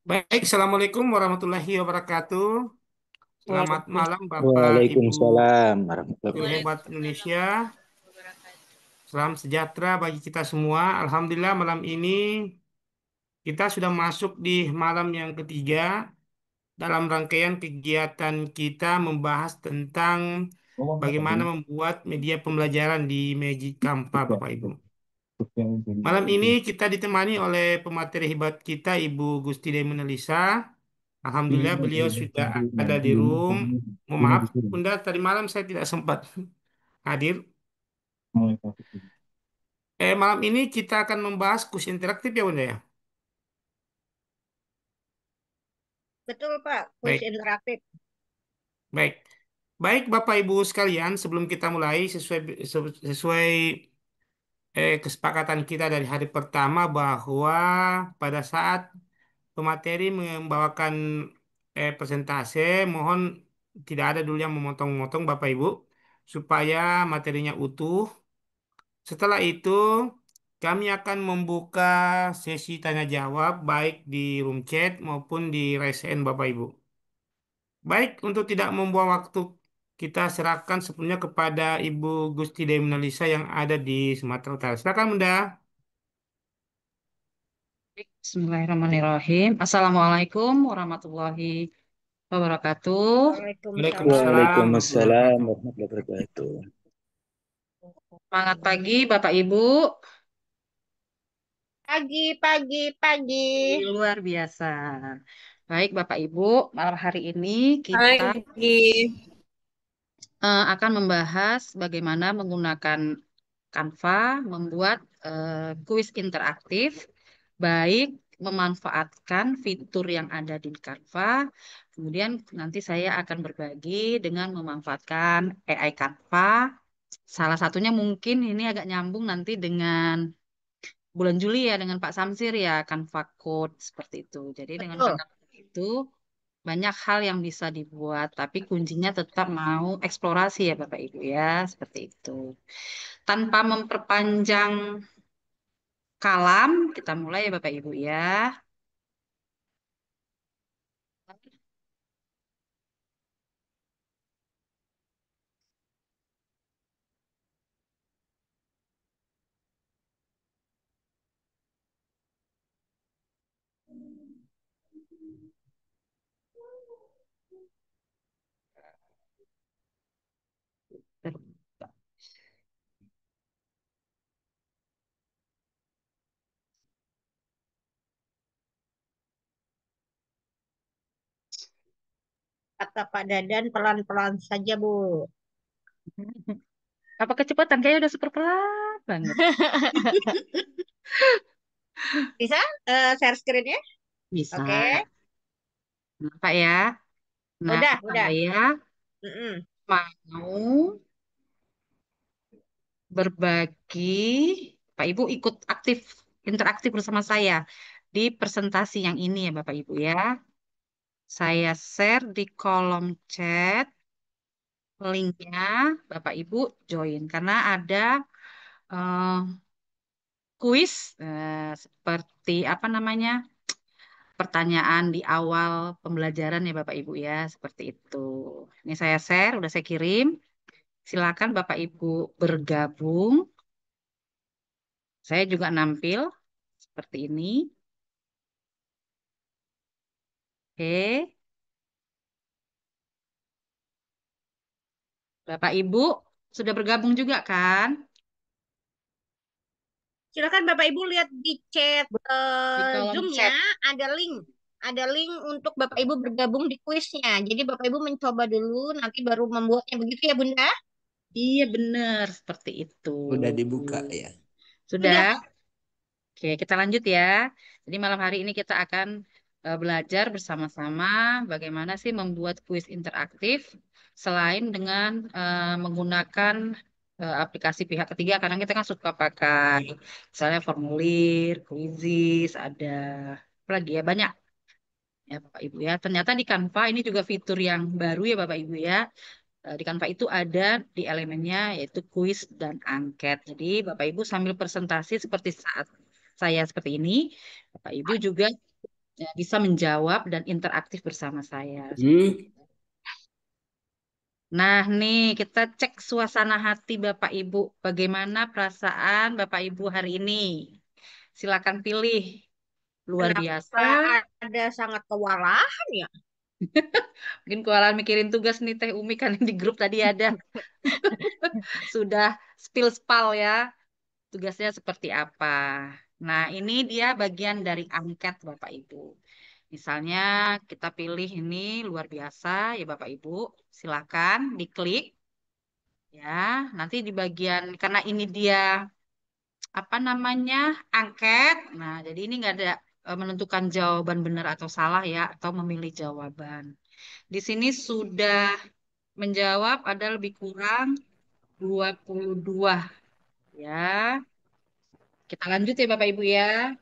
Baik, Assalamualaikum warahmatullahi wabarakatuh. Selamat malam Bapak Ibu Waalaikumsalam warahmatullahi guru hebat wabarakatuh. Indonesia. Salam sejahtera bagi kita semua. Alhamdulillah malam ini kita sudah masuk di malam yang ketiga dalam rangkaian kegiatan kita membahas tentang Ngomong apa bagaimana dulu? membuat media pembelajaran di Magic Campa, Tiga, Bapak Ibu. yang jadi Malam ini itu. kita ditemani oleh pemateri hebat kita, Ibu Gusti Demenelisa. Alhamdulillah beliau sudah ada di room. Mohon maaf, Bunda, tadi malam saya tidak sempat hadir. Malam ini kita akan membahas kuis interaktif ya, Bunda ya. Betul, Pak. Kuis Baik, interaktif. baik. Baik, Bapak Ibu sekalian, sebelum kita mulai sesuai kesepakatan kita dari hari pertama bahwa pada saat pemateri membawakan presentase, mohon tidak ada dulu yang memotong-motong Bapak Ibu supaya materinya utuh. Setelah itu, kami akan membuka sesi tanya jawab baik di room chat maupun di raise hand Bapak Ibu. Baik, untuk tidak membuang waktu, kita serahkan sepenuhnya kepada Ibu Gusti Demenalisa yang ada di Sumatera Utara. Silakan, Bunda. Bismillahirrahmanirrahim. Assalamualaikum warahmatullahi wabarakatuh. Waalaikumsalam. Waalaikumsalam warahmatullahi Waalaikumsalam wabarakatuh. warahmatullahi wabarakatuh. Semangat pagi Bapak Ibu. Pagi, pagi, pagi. Luar biasa. Baik Bapak Ibu, malam hari ini kita Pagi. akan membahas bagaimana menggunakan Canva membuat kuis interaktif, baik memanfaatkan fitur yang ada di Canva. Kemudian nanti saya akan berbagi dengan memanfaatkan AI Canva. Salah satunya mungkin ini agak nyambung nanti dengan bulan Juli ya dengan Pak Samsir ya Canva Code seperti itu. Jadi dengan Betul. Canva itu banyak hal yang bisa dibuat, tapi kuncinya tetap mau eksplorasi ya Bapak Ibu ya, seperti itu. Tanpa memperpanjang kalam, kita mulai ya Bapak Ibu ya. Kata Pak Dadan pelan-pelan saja, Bu. Apa kecepatan? Kayaknya udah super pelan banget. Bisa share screen-nya? Bisa. Oke. Nah, Pak ya. Nah, Udah. saya Mm-mm. mau berbagi. Pak Ibu ikut aktif, interaktif bersama saya di presentasi yang ini ya Bapak Ibu ya. Saya share di kolom chat linknya, Bapak Ibu join karena ada eh, kuis seperti apa namanya pertanyaan di awal pembelajaran ya Bapak Ibu ya seperti itu. Ini saya share, udah saya kirim. Silakan Bapak Ibu bergabung. Saya juga nampil seperti ini. Oke, Bapak Ibu sudah bergabung juga kan Silakan Bapak Ibu lihat di chat di kolom Zoom-nya chat? ada link. Ada link untuk Bapak Ibu bergabung di kuisnya. Jadi Bapak Ibu mencoba dulu, nanti baru membuatnya begitu ya, Bunda? Iya benar seperti itu. Udah dibuka ya. Sudah. Sudah. Oke, kita lanjut ya. Jadi malam hari ini kita akan belajar bersama-sama bagaimana sih membuat kuis interaktif selain dengan menggunakan aplikasi pihak ketiga karena kita kan suka pakai misalnya formulir, Quizizz, ada apa lagi ya banyak ya Bapak Ibu ya. Ternyata di Canva ini juga fitur yang baru ya Bapak Ibu ya. Di Canva itu ada di elemennya yaitu kuis dan angket. Jadi Bapak Ibu sambil presentasi seperti saat saya seperti ini, Bapak Ibu juga bisa menjawab dan interaktif bersama saya. Nah, nih kita cek suasana hati Bapak Ibu. Bagaimana perasaan Bapak Ibu hari ini? Silakan pilih. Luar biasa. Kenapa ada sangat kewalahan ya? Mungkin kewalahan mikirin tugas nih Teh Umi kan yang di grup tadi ada. Sudah spill spal ya. Tugasnya seperti apa. Nah, ini dia bagian dari angket Bapak Ibu. Misalnya kita pilih ini luar biasa ya Bapak Ibu. Silakan diklik ya. Nanti di bagian karena ini dia apa namanya angket. Nah, jadi ini nggak ada menentukan jawaban benar atau salah ya atau memilih jawaban. Di sini sudah menjawab ada lebih kurang 22 ya. Kita lanjut ya Bapak Ibu ya.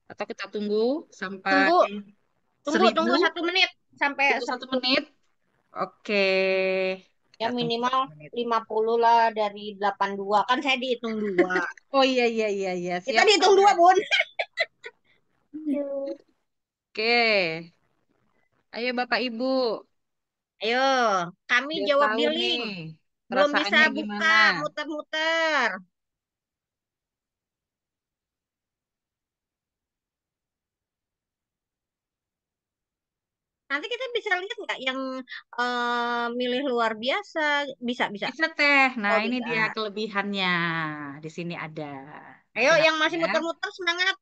Atau kita tunggu sampai Tunggu, tunggu, 1000, tunggu 1 menit sampai tunggu 1 menit. Oke, ya kita tunggu minimal 1 menit. 50 lah dari 82. Kan saya dihitung dua. Oh iya iya iya iya Kita siap dihitung dua, siap. Bun. Oke, ayo Bapak Ibu, Ayo, kami biar jawab tahu di nih link. Belum bisa perasaannya buka, gimana. muter-muter. Nanti kita bisa lihat nggak yang milih luar biasa? Bisa, bisa. Bisa Teh. Nah Oh, ini bisa. dia kelebihannya. Di sini ada. Ayo, yang Hati-hati masih ya. muter-muter, semangat.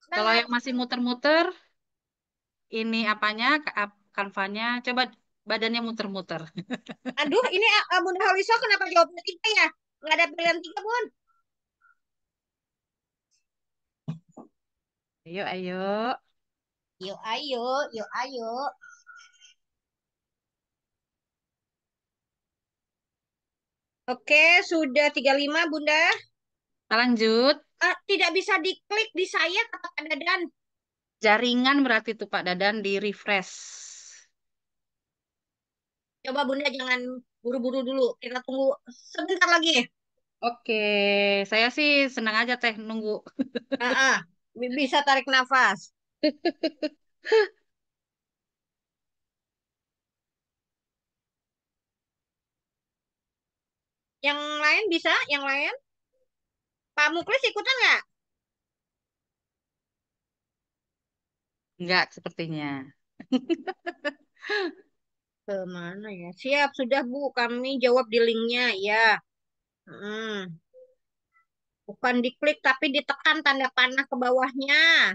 Kalau Semangat. yang masih muter-muter, ini apanya, kanvanya, coba badannya muter-muter. Aduh, ini Bunda Haliso kenapa jawabnya tiga ya? Nggak ada pilihan tiga, Bun. Ayo, ayo. Yuk, ayo, yuk, ayo. Oke, sudah 35, Bunda. Kita lanjut. Tidak bisa diklik di saya, kata Kak Dadan. Jaringan berarti tuh Pak Dadan di refresh. Coba Bunda jangan buru-buru dulu. Kita tunggu sebentar lagi. Oke, saya sih senang aja Teh nunggu. Ah, ah. Bisa tarik nafas. Yang lain bisa? Yang lain? Pak Muklis ikutan nggak? Enggak sepertinya. Kemana ya? Siap, sudah Bu. Kami jawab di linknya. Ya. Hmm. Bukan diklik, tapi ditekan tanda panah ke bawahnya.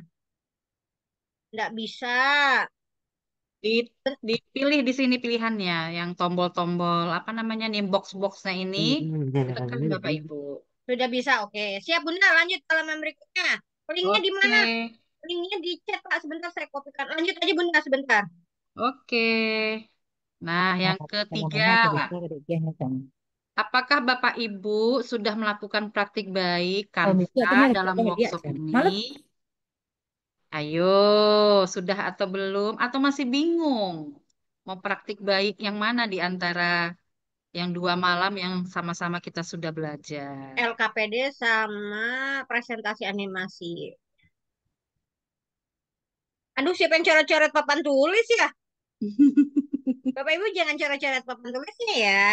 Nggak bisa. Di, dipilih di sini pilihannya, yang tombol-tombol apa namanya nih box-boxnya ini ditekan Bapak Ibu. Sudah bisa. Oke. Siap Bunda. Lanjut ke halaman berikutnya. Linknya di Oke, mana? Linknya di chat Pak. Sebentar saya kopikan. Lanjut aja Bunda sebentar. oke. Nah, yang ketiga, apakah Bapak Ibu sudah melakukan praktik baik Canva dalam workshop ini? Ayo, sudah atau belum? Atau masih bingung? Mau praktik baik yang mana di antara yang 2 malam yang sama-sama kita sudah belajar? LKPD sama presentasi animasi. Aduh, siapa yang coret-coret papan tulis ya? Bapak Ibu jangan coret-coret papan tulisnya ya.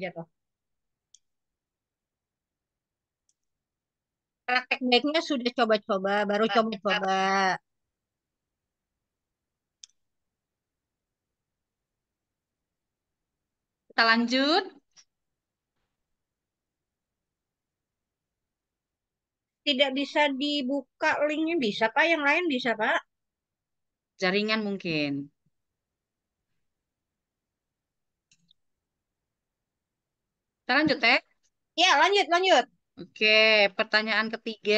Jatuh. Praktek baiknya sudah coba-coba, baru coba-coba. Kita lanjut. Tidak bisa dibuka linknya, bisa Pak? Yang lain bisa Pak? Jaringan mungkin. Kita lanjut, Teh. Ya, lanjut, lanjut. Oke, pertanyaan ketiga.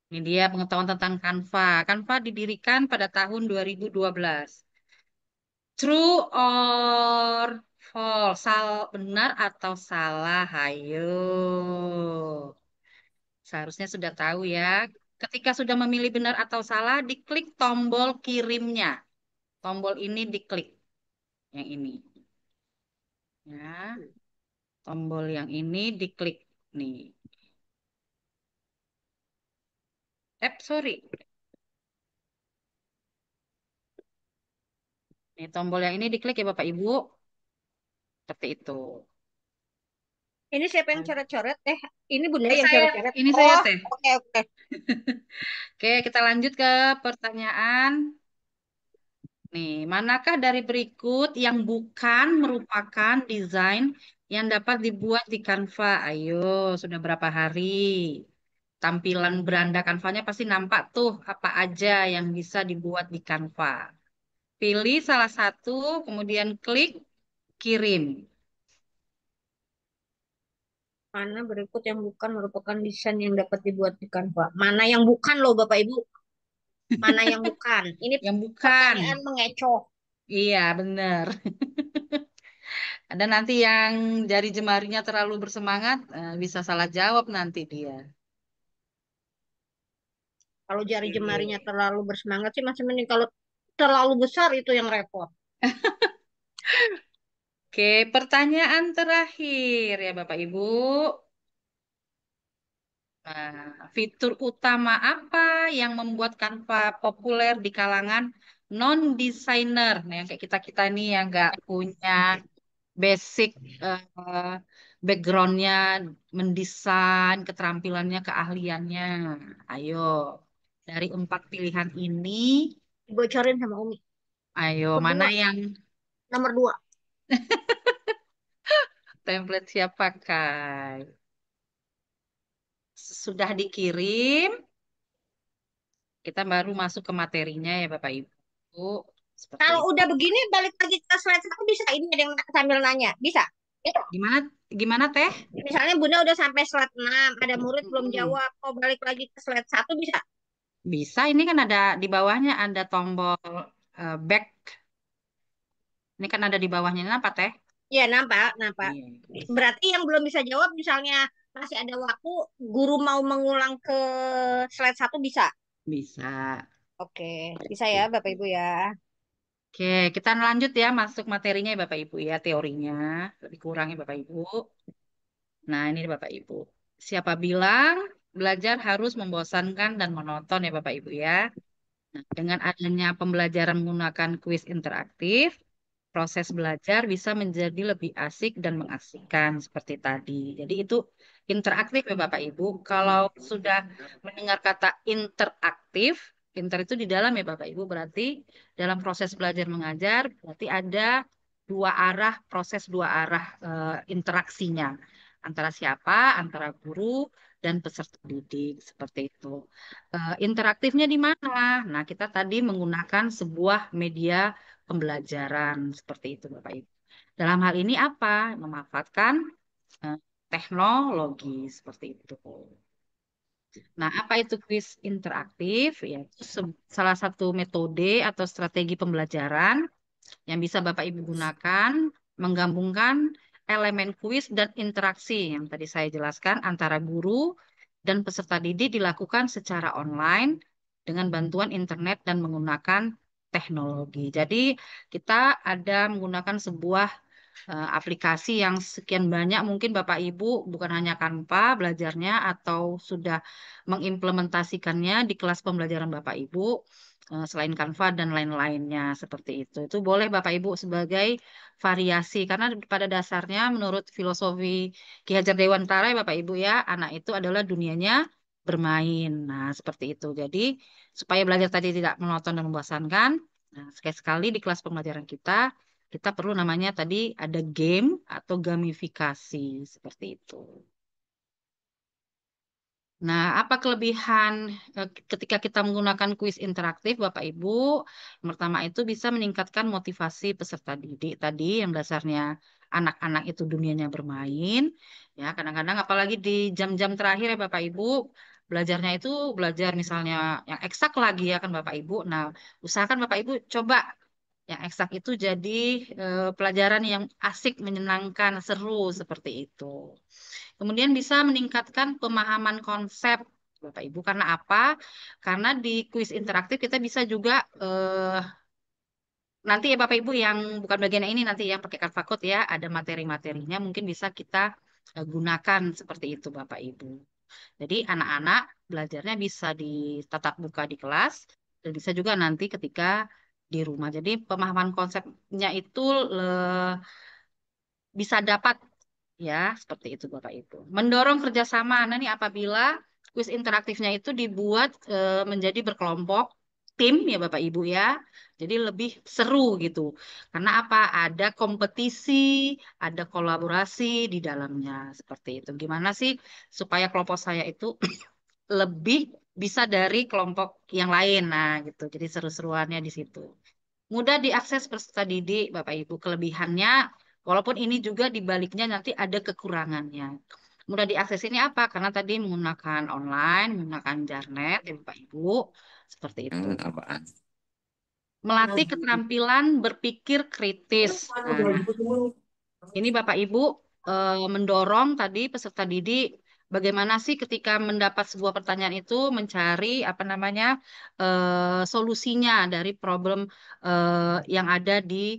Ini dia pengetahuan tentang Canva. Canva didirikan pada tahun 2012. True or false? Benar atau salah? Ayo. Seharusnya sudah tahu ya. Ketika sudah memilih benar atau salah, diklik tombol kirimnya. Tombol ini diklik. yang ini. Ya, tombol yang ini diklik nih. Sorry. Nih, tombol yang ini diklik ya Bapak Ibu. Seperti itu. Ini siapa yang coret-coret? Ini Bunda Ini yang saya, coret-coret. ini saya Oh, Teh. oke oke. Oke, kita lanjut ke pertanyaan. Nih, manakah dari berikut yang bukan merupakan desain yang dapat dibuat di Canva? Ayo, sudah berapa hari? Tampilan beranda Canva-nya pasti nampak tuh apa aja yang bisa dibuat di Canva. Pilih salah satu, kemudian klik kirim. Mana berikut yang bukan merupakan desain yang dapat dibuat di Canva? Mana yang bukan loh Bapak Ibu? Mana yang bukan? Ini Yang bukan. pertanyaan mengecoh. Iya, benar. Ada nanti yang jari jemarinya terlalu bersemangat, bisa salah jawab nanti dia. Kalau jari jemarinya Oke. terlalu bersemangat sih masih mending. Kalau terlalu besar itu yang repot. Oke, pertanyaan terakhir ya Bapak Ibu. Nah, fitur utama apa yang membuat Canva populer di kalangan non-designer? Nah, yang kayak kita-kita nih yang nggak punya basic eh, backgroundnya mendesain, keterampilannya, keahliannya. Ayo, dari empat pilihan ini, Dibocorin sama Umi. ayo Nomor mana dua. yang Nomor dua. template siap pakai? Sudah dikirim, kita baru masuk ke materinya ya Bapak Ibu. Seperti Kalau itu. udah begini balik lagi ke slide satu bisa. Ini ada yang sambil nanya. Bisa? Gitu. Gimana gimana Teh? Misalnya Bunda udah sampai slide 6, ada murid belum Mm-mm. jawab, oh balik lagi ke slide satu bisa? Bisa, ini kan ada di bawahnya ada tombol back. Ini kan ada di bawahnya. Ini apa Teh? Iya, nampak, nampak. Iya, Berarti yang belum bisa jawab, misalnya masih ada waktu, guru mau mengulang ke slide satu bisa? bisa. Oke, bisa ya Bapak Ibu ya. Oke, kita lanjut ya masuk materinya ya Bapak Ibu ya, teorinya. Lebih kurang ya Bapak Ibu. Nah, ini Bapak Ibu. Siapa bilang belajar harus membosankan dan monoton ya Bapak Ibu ya? Nah, dengan adanya pembelajaran menggunakan kuis interaktif, proses belajar bisa menjadi lebih asik dan mengasihkan seperti tadi. Jadi itu interaktif ya Bapak Ibu. Kalau sudah mendengar kata interaktif, inter itu di dalam ya Bapak Ibu, berarti dalam proses belajar mengajar, berarti ada dua arah, proses dua arah interaksinya. Antara siapa? Antara guru dan peserta didik, seperti itu. Interaktifnya di mana? Nah, kita tadi menggunakan sebuah media pembelajaran seperti itu, Bapak Ibu. Dalam hal ini apa? Memanfaatkan eh, teknologi seperti itu. Nah, apa itu kuis interaktif? Yaitu salah satu metode atau strategi pembelajaran yang bisa Bapak Ibu gunakan menggabungkan elemen kuis dan interaksi yang tadi saya jelaskan antara guru dan peserta didik dilakukan secara online dengan bantuan internet dan menggunakan teknologi. Jadi kita ada menggunakan sebuah aplikasi yang sekian banyak mungkin Bapak Ibu bukan hanya Canva belajarnya atau sudah mengimplementasikannya di kelas pembelajaran Bapak Ibu selain Canva dan lain-lainnya seperti itu. Itu boleh Bapak Ibu sebagai variasi karena pada dasarnya menurut filosofi Ki Hajar Dewantara ya Bapak Ibu ya, anak itu adalah dunianya bermain. Nah, seperti itu. Jadi supaya belajar tadi tidak monoton dan membosankan, nah, sekali-sekali di kelas pembelajaran kita perlu namanya tadi ada game atau gamifikasi seperti itu. Nah, apa kelebihan ketika kita menggunakan kuis interaktif, Bapak Ibu? Yang pertama itu bisa meningkatkan motivasi peserta didik tadi yang dasarnya anak-anak itu dunianya bermain. Ya, kadang-kadang apalagi di jam-jam terakhir ya Bapak Ibu, belajarnya itu belajar misalnya yang eksak lagi ya kan Bapak Ibu. Nah, usahakan Bapak Ibu coba yang eksak itu jadi pelajaran yang asik, menyenangkan, seru seperti itu. Kemudian bisa meningkatkan pemahaman konsep Bapak Ibu. Karena apa? Karena di kuis interaktif kita bisa juga nanti ya Bapak Ibu yang bukan bagian yang ini nanti yang pakai Canva Code ya, ada materi-materinya mungkin bisa kita gunakan seperti itu Bapak Ibu. Jadi anak-anak belajarnya bisa di tatap muka di kelas dan bisa juga nanti ketika di rumah. Jadi pemahaman konsepnya itu bisa dapat ya seperti itu Bapak Ibu. Mendorong kerjasama. Nah ini apabila kuis interaktifnya itu dibuat menjadi berkelompok tim ya Bapak Ibu ya. Jadi lebih seru gitu. Karena apa? Ada kompetisi, ada kolaborasi di dalamnya seperti itu. Gimana sih supaya kelompok saya itu lebih bisa dari kelompok yang lain. Nah, gitu. Jadi seru-seruannya di situ. Mudah diakses peserta didik, Bapak Ibu. Kelebihannya, walaupun ini juga di baliknya nanti ada kekurangannya. Mudah diakses ini apa? Karena tadi menggunakan online, menggunakan Jarnet, ya Bapak Ibu. Seperti itu. Apaan? Melatih keterampilan berpikir kritis. Nah, ini Bapak Ibu mendorong tadi peserta didik bagaimana sih ketika mendapat sebuah pertanyaan itu mencari apa namanya solusinya dari problem yang ada di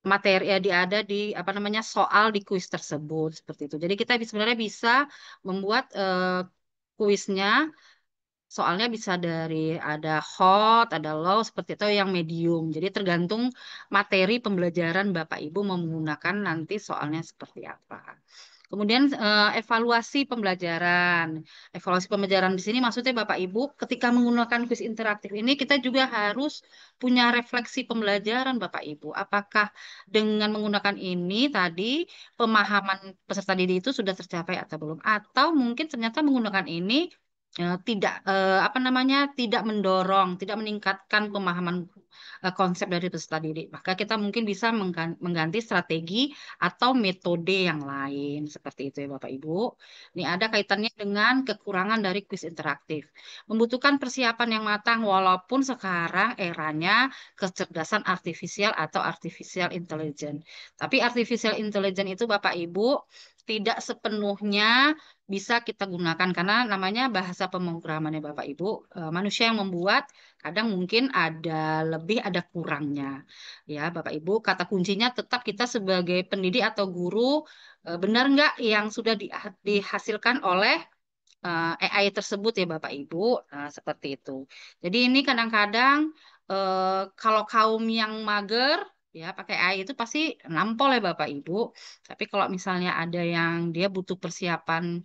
materi ya ada di apa namanya soal di kuis tersebut seperti itu. Jadi kita sebenarnya bisa membuat kuisnya soalnya bisa dari ada hot, ada low seperti itu yang medium. Jadi tergantung materi pembelajaran Bapak Ibu mau menggunakan nanti soalnya seperti apa. Kemudian evaluasi pembelajaran. Evaluasi pembelajaran di sini maksudnya Bapak Ibu ketika menggunakan kuis interaktif ini kita juga harus punya refleksi pembelajaran Bapak Ibu. Apakah dengan menggunakan ini tadi pemahaman peserta didik itu sudah tercapai atau belum? Atau mungkin ternyata menggunakan ini tidak apa namanya tidak mendorong, tidak meningkatkan pemahaman konsep dari peserta didik. Maka kita mungkin bisa mengganti strategi atau metode yang lain seperti itu ya Bapak Ibu. Ini ada kaitannya dengan kekurangan dari kuis interaktif. Membutuhkan persiapan yang matang walaupun sekarang eranya kecerdasan artifisial atau artificial intelligence. Tapi artificial intelligence itu Bapak Ibu tidak sepenuhnya bisa kita gunakan karena namanya bahasa pemrograman ya Bapak Ibu. Manusia yang membuat kadang mungkin ada lebih ada kurangnya. Ya Bapak Ibu, kata kuncinya tetap kita sebagai pendidik atau guru benar nggak yang sudah dihasilkan oleh AI tersebut ya Bapak Ibu. Nah, seperti itu. Jadi ini kadang-kadang kalau kaum yang mager ya pakai AI itu pasti nampol ya Bapak Ibu. Tapi kalau misalnya ada yang dia butuh persiapan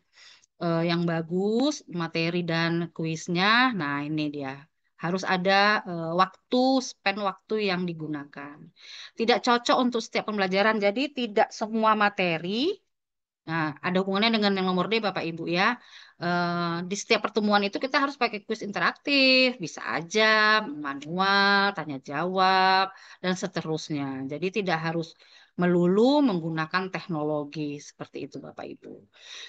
yang bagus, materi dan kuisnya. Nah, ini dia. Harus ada spend waktu yang digunakan. Tidak cocok untuk setiap pembelajaran. Jadi tidak semua materi. Nah, ada hubungannya dengan yang nomor D, Bapak Ibu ya. Di setiap pertemuan itu kita harus pakai kuis interaktif, bisa aja manual, tanya jawab, dan seterusnya. Jadi tidak harus melulu menggunakan teknologi seperti itu, Bapak Ibu.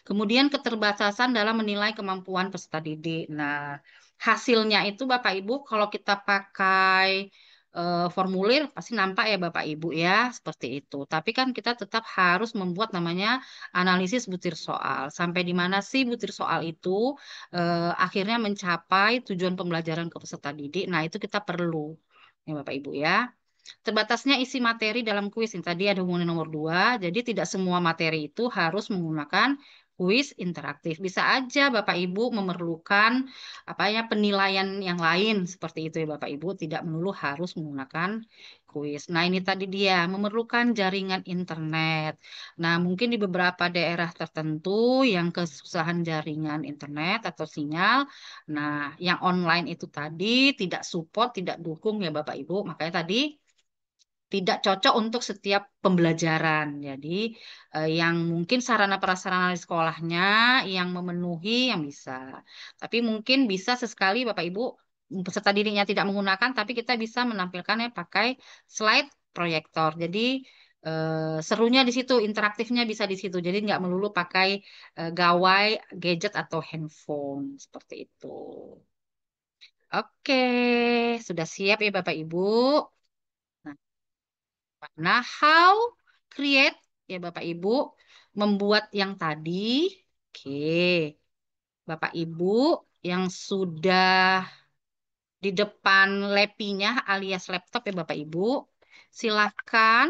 Kemudian keterbatasan dalam menilai kemampuan peserta didik. Nah, hasilnya itu Bapak Ibu kalau kita pakai formulir pasti nampak ya Bapak Ibu ya, seperti itu. Tapi kan kita tetap harus membuat namanya analisis butir soal. Sampai di mana sih butir soal itu akhirnya mencapai tujuan pembelajaran ke peserta didik. Nah, itu kita perlu ya Bapak Ibu ya. Terbatasnya isi materi dalam kuis. Ini tadi ada hubungan nomor dua. Jadi tidak semua materi itu harus menggunakan kuis interaktif. Bisa aja Bapak Ibu memerlukan apa ya penilaian yang lain seperti itu ya Bapak Ibu. Tidak melulu harus menggunakan kuis. Nah ini tadi dia memerlukan jaringan internet. Nah mungkin di beberapa daerah tertentu yang kesusahan jaringan internet atau sinyal. Nah yang online itu tadi tidak support, tidak dukung ya Bapak Ibu. Makanya tadi tidak cocok untuk setiap pembelajaran. Jadi, yang mungkin sarana prasarana di sekolahnya yang memenuhi yang bisa. Tapi mungkin bisa sesekali Bapak Ibu peserta didiknya tidak menggunakan, tapi kita bisa menampilkannya pakai slide proyektor. Jadi, serunya di situ, interaktifnya bisa di situ. Jadi nggak melulu pakai gawai, gadget atau handphone seperti itu. Oke, sudah siap ya Bapak Ibu. Nah, how create ya Bapak Ibu membuat yang tadi. Oke, Bapak Ibu yang sudah di depan lapinya alias laptop ya Bapak Ibu. Silahkan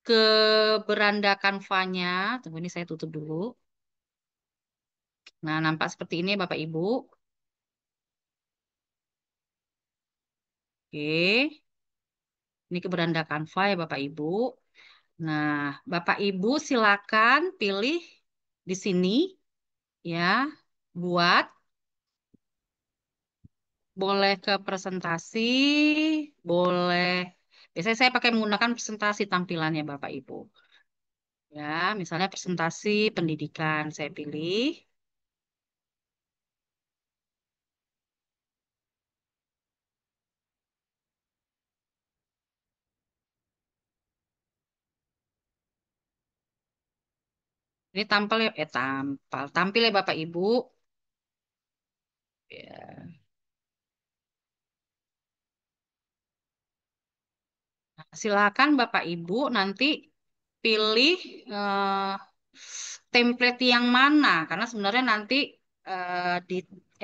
ke beranda Canva-nya. Tunggu ini saya tutup dulu. Nah, nampak seperti ini ya Bapak Ibu. Oke, ini ke beranda Canva ya Bapak Ibu. Nah, Bapak Ibu silakan pilih di sini ya, buat boleh ke presentasi, boleh. Biasanya saya pakai menggunakan presentasi tampilannya Bapak Ibu. Ya, misalnya presentasi pendidikan saya pilih. Ini tampil ya, tampil ya Bapak Ibu. Ya. Silakan Bapak Ibu nanti pilih eh, template yang mana, karena sebenarnya nanti di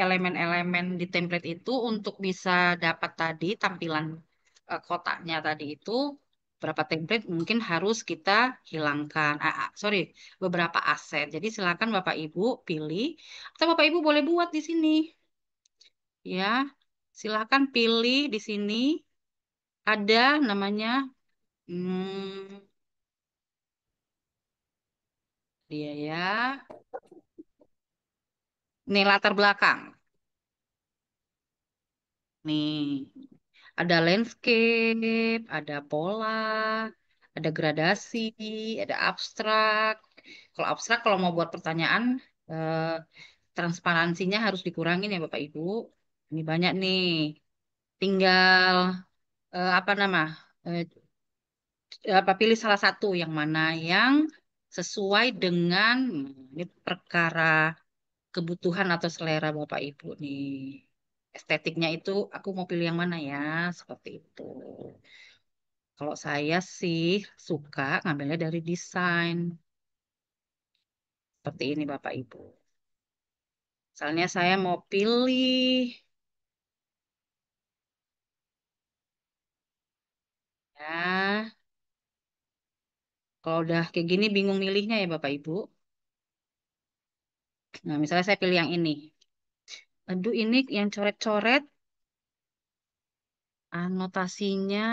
elemen-elemen di template itu untuk bisa dapat tadi tampilan kotaknya tadi itu beberapa template mungkin harus kita hilangkan. Sorry, beberapa aset. Jadi silakan Bapak Ibu pilih, atau Bapak Ibu boleh buat di sini, ya. Silakan pilih di sini ada namanya. Dia ya. Nih latar belakang. Nih, ada landscape, ada pola, ada gradasi, ada abstrak. Kalau abstrak, kalau mau buat pertanyaan, eh, transparansinya harus dikurangin ya Bapak Ibu. Ini banyak nih. Tinggal apa nama? eh, Apa pilih salah satu yang mana yang sesuai dengan ini perkara kebutuhan atau selera Bapak Ibu nih. Estetiknya itu aku mau pilih yang mana ya, seperti itu. Kalau saya sih suka ngambilnya dari desain. Seperti ini Bapak Ibu. Misalnya saya mau pilih, ya, kalau udah kayak gini bingung milihnya ya Bapak Ibu. Nah, misalnya saya pilih yang ini. Aduh, ini yang coret-coret anotasinya.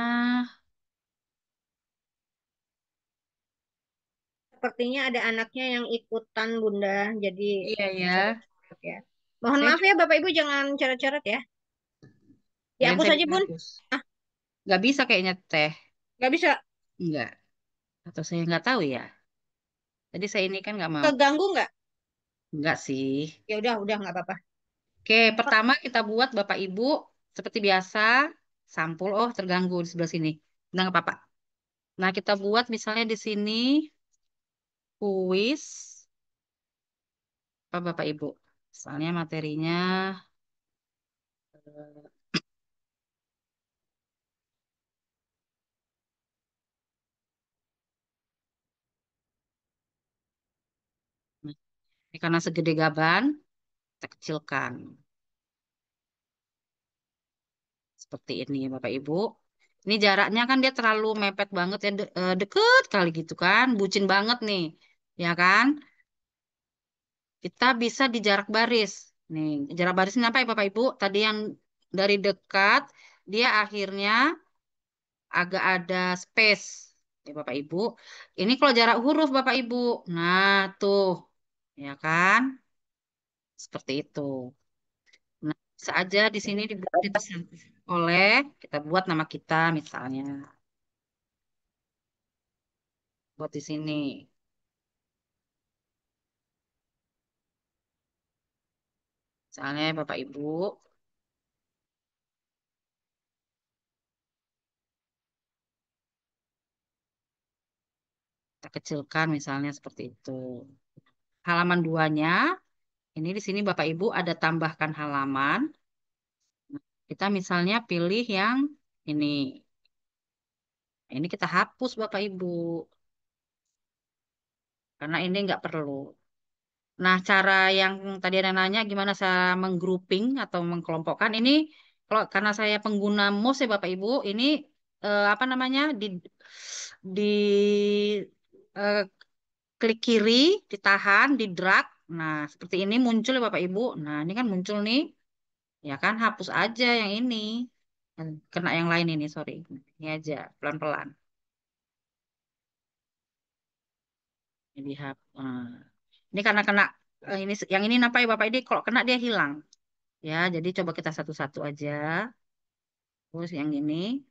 Sepertinya ada anaknya yang ikutan Bunda, jadi Iya ya, coret-coret ya. Mohon saya maaf ya coba Bapak Ibu jangan coret-coret ya. kirain Dihapus saya aja bisa Bun. hapus. Ah, Nggak bisa kayaknya teh. nggak bisa. Enggak. Atau saya nggak tahu ya. Tadi saya ini kan nggak mau. Keganggu nggak? Enggak sih. Ya udah nggak apa-apa. Oke, pertama kita buat Bapak Ibu seperti biasa sampul. Oh, terganggu di sebelah sini. Udah nggak apa-apa. Nah, kita buat misalnya di sini kuis apa Bapak Ibu. Misalnya materinya ini karena segede gaban, kita kecilkan seperti ini ya Bapak Ibu. Ini jaraknya kan dia terlalu mepet banget ya, deket kali gitu kan, bucin banget nih, ya kan? Kita bisa di jarak baris. Nih, jarak baris ini apa ya Bapak Ibu? Tadi yang dari dekat, dia akhirnya agak ada space. Ya Bapak Ibu. Ini kalau jarak huruf Bapak Ibu. Nah, tuh. Ya kan? Seperti itu. Nah, bisa aja di sini dibuat oleh, kita buat nama kita misalnya. Buat di sini. Misalnya Bapak Ibu, kita kecilkan misalnya seperti itu. Halaman duanya, ini di sini Bapak Ibu ada tambahkan halaman. Kita misalnya pilih yang ini. Ini kita hapus Bapak Ibu. Karena ini nggak perlu. Nah, cara yang tadi ada nanya gimana saya menggrouping atau mengkelompokkan ini, kalau karena saya pengguna mouse ya Bapak Ibu, ini apa namanya di eh, klik kiri, ditahan, di drag. Nah, seperti ini muncul ya Bapak Ibu. Nah, ini kan muncul nih. Ya kan, hapus aja yang ini. Kena yang lain ini, sorry. Ini aja, pelan-pelan. Jadi ini karena kena ini yang ini nampak ya Bapak ini kalau kena dia hilang. Ya, jadi coba kita satu-satu aja. Terus yang ini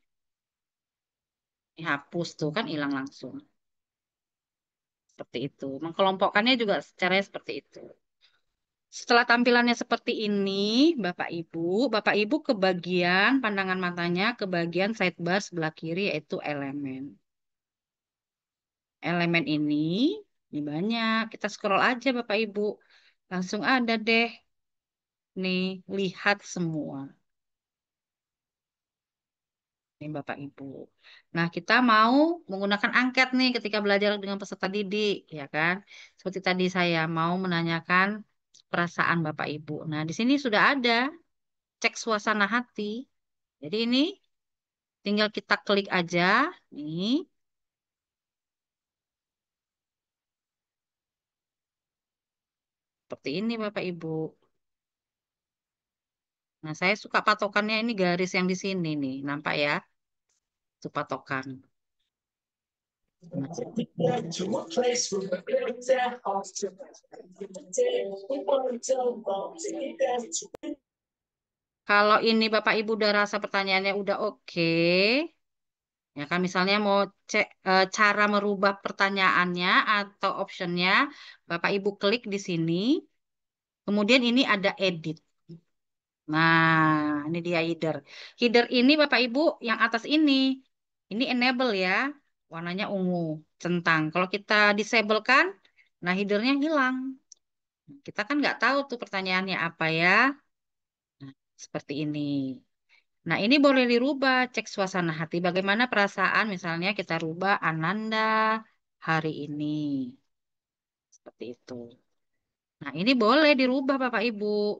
hapus tuh kan hilang langsung. Seperti itu. Mengkelompokkannya juga caranya seperti itu. Setelah tampilannya seperti ini, Bapak Ibu ke bagian pandangan matanya ke bagian sidebar sebelah kiri yaitu elemen. Elemen ini banyak. Kita scroll aja Bapak Ibu. Langsung ada deh. Nih, lihat semua. Nih Bapak Ibu. Nah, kita mau menggunakan angket nih ketika belajar dengan peserta didik, ya kan? Seperti tadi saya mau menanyakan perasaan Bapak Ibu. Nah, di sini sudah ada cek suasana hati. Jadi ini tinggal kita klik aja. Nih, seperti ini Bapak Ibu. Nah, saya suka patokannya ini garis yang di sini nih. Nampak ya? Itu patokan. Nah, kalau ini Bapak Ibu udah rasa pertanyaannya udah oke, ya kan misalnya mau cek cara merubah pertanyaannya atau optionnya, Bapak Ibu klik di sini. Kemudian ini ada edit. Nah, ini dia header. Header ini Bapak Ibu yang atas ini enable ya, warnanya ungu, centang. Kalau kita disable kan, nah headernya hilang. Kita kan nggak tahu tuh pertanyaannya apa ya. Nah, seperti ini. Nah, ini boleh dirubah, cek suasana hati. Bagaimana perasaan misalnya kita rubah Ananda hari ini. Seperti itu. Nah, ini boleh dirubah Bapak Ibu.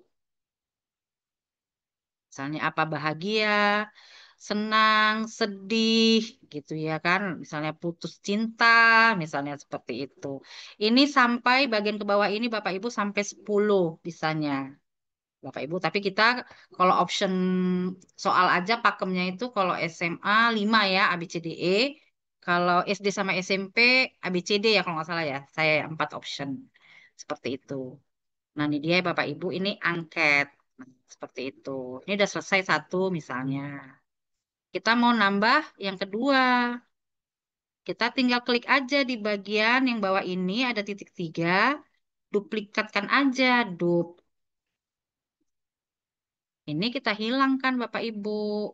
Misalnya apa bahagia, senang, sedih, gitu ya kan. Misalnya putus cinta, misalnya seperti itu. Ini sampai bagian ke bawah ini Bapak Ibu sampai 10 bisanya. Bapak Ibu, tapi kita kalau option soal aja pakemnya itu kalau SMA 5 ya A B C D E, kalau SD sama SMP A B C D ya kalau nggak salah ya. Saya 4 option. Seperti itu. Nah, ini dia Bapak Ibu, ini angket. Nah, seperti itu. Ini udah selesai satu misalnya. Kita mau nambah yang kedua. Kita tinggal klik aja di bagian yang bawah ini ada titik 3, duplikatkan aja, dup. Ini kita hilangkan Bapak Ibu.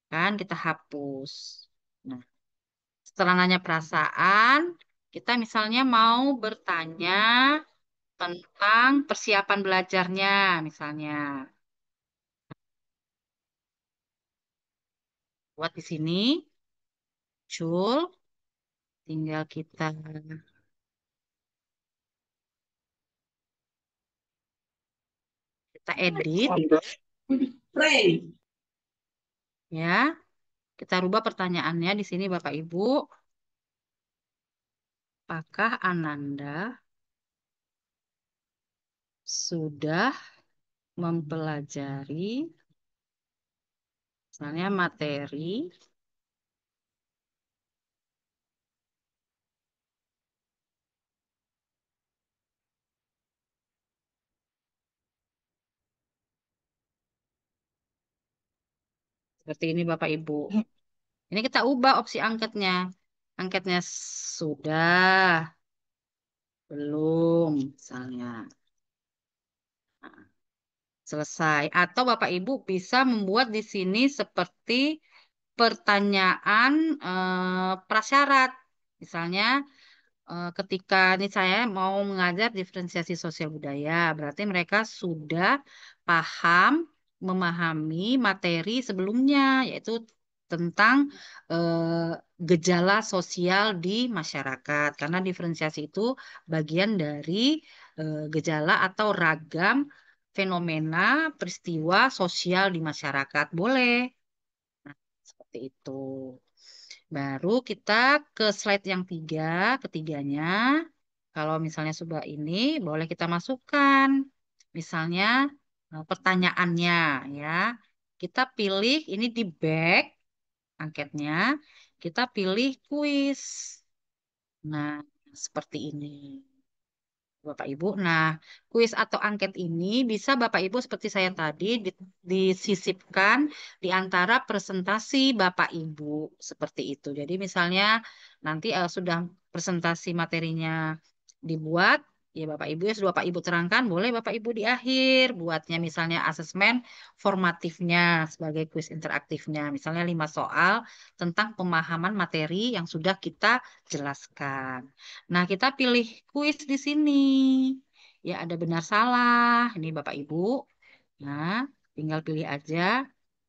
Kan kita hapus. Nah, setelah nanya perasaan, kita misalnya mau bertanya tentang persiapan belajarnya, misalnya. Buat di sini, muncul, tinggal kita edit, ya. Kita rubah pertanyaannya di sini Bapak Ibu. Apakah Ananda sudah mempelajari misalnya materi seperti ini Bapak Ibu. Ini kita ubah opsi angketnya. Angketnya sudah, belum, misalnya. Nah, selesai. Atau Bapak Ibu bisa membuat di sini seperti pertanyaan prasyarat. Misalnya ketika ini saya mau mengajar diferensiasi sosial budaya, berarti mereka sudah paham, memahami materi sebelumnya, yaitu tentang gejala sosial di masyarakat. Karena diferensiasi itu bagian dari gejala atau ragam fenomena peristiwa sosial di masyarakat. Boleh. Seperti itu. Baru kita ke slide yang ketiganya. Kalau misalnya sudah ini, boleh kita masukkan. Misalnya pertanyaannya ya. Kita pilih ini di back angketnya. Kita pilih kuis. Nah, seperti ini. Bapak Ibu. Nah, kuis atau angket ini bisa Bapak Ibu seperti saya tadi disisipkan di antara presentasi Bapak Ibu seperti itu. Jadi misalnya nanti sudah presentasi materinya dibuat, ya Bapak Ibu ya sudah Bapak Ibu terangkan, boleh Bapak Ibu di akhir buatnya misalnya asesmen formatifnya sebagai kuis interaktifnya. Misalnya 5 soal tentang pemahaman materi yang sudah kita jelaskan. Nah, kita pilih kuis di sini. Ya, ada benar salah. Ini Bapak Ibu. Nah, tinggal pilih aja.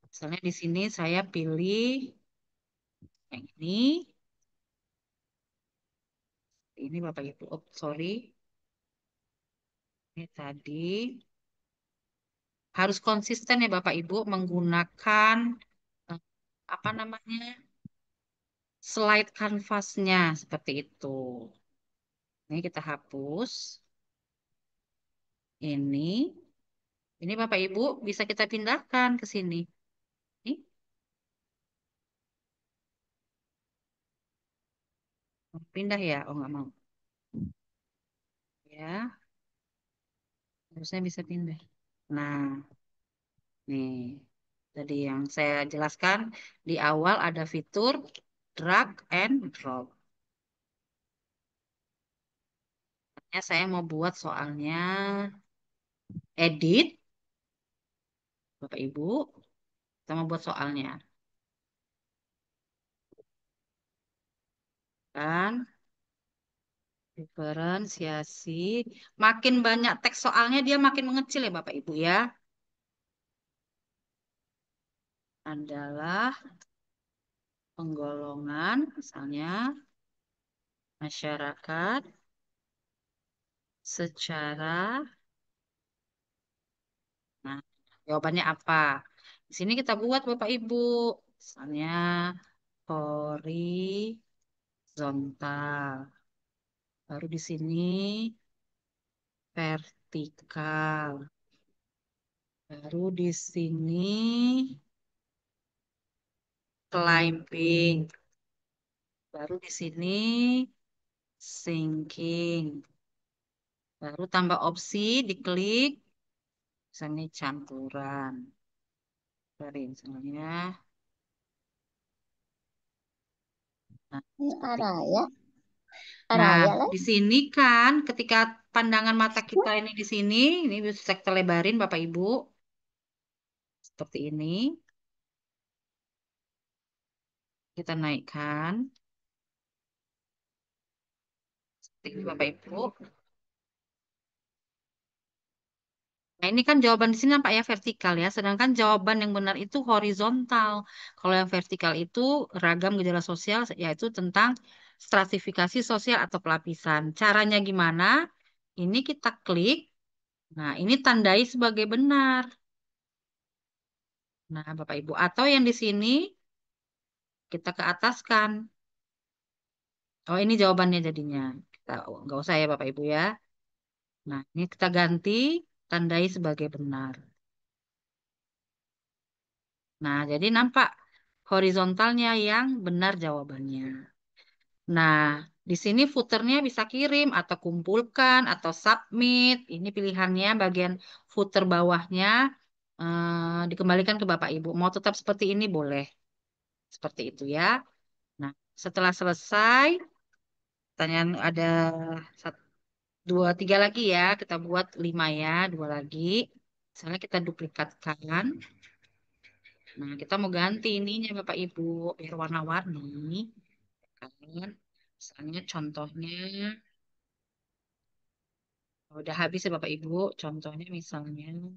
Misalnya di sini saya pilih yang ini. Ini Bapak Ibu. Oh, sorry. Ini tadi. Harus konsisten ya Bapak Ibu menggunakan eh, apa namanya? Slide kanvasnya seperti itu. Ini kita hapus. Ini. Ini Bapak Ibu bisa kita pindahkan ke sini. Nih, pindah ya? Oh, nggak mau. Ya, harusnya bisa pindah. Nah, nih. Tadi yang saya jelaskan di awal ada fitur drag and drop. Ya, saya mau buat soalnya edit, Bapak Ibu. Kita mau buat soalnya. Kan, diferensiasi. Makin banyak teks soalnya dia makin mengecil ya Bapak Ibu ya. Adalah penggolongan, misalnya masyarakat secara. Nah, jawabannya apa? Di sini kita buat Bapak Ibu. Misalnya horizontal. Baru di sini vertikal. Baru di sini climbing. Baru di sini sinking. Baru tambah opsi, diklik. Misalnya campuran. Dari misalnya. Nah, Ini seperti arah ini. ya, Nah, arah ya lah. di sini kan ketika pandangan mata kita ini di sini, ini bisa kita lebarin Bapak Ibu, seperti ini. Kita naikkan, seperti ini Bapak Ibu. Nah, ini kan jawaban di sini nampak ya vertikal ya, sedangkan jawaban yang benar itu horizontal. Kalau yang vertikal itu ragam gejala sosial, yaitu tentang stratifikasi sosial atau pelapisan. Caranya gimana? Ini kita klik, nah ini tandai sebagai benar. Nah, Bapak Ibu, atau yang di sini kita ke ataskan. Oh, ini jawabannya jadinya. Kita nggak usah ya Bapak Ibu ya. Nah, ini kita ganti tandai sebagai benar. Nah, jadi nampak horizontalnya yang benar jawabannya. Nah, di sini footernya bisa kirim atau kumpulkan atau submit. Ini pilihannya bagian footer bawahnya dikembalikan ke Bapak Ibu. Mau tetap seperti ini boleh. Seperti itu ya. Nah, setelah selesai, pertanyaan ada satu, dua, tiga lagi ya. Kita buat 5 ya, dua lagi. Misalnya kita duplikatkan. Nah, kita mau ganti ininya Bapak Ibu biar warna-warni. Kan? Misalnya contohnya udah habis ya Bapak Ibu. Contohnya misalnya ini.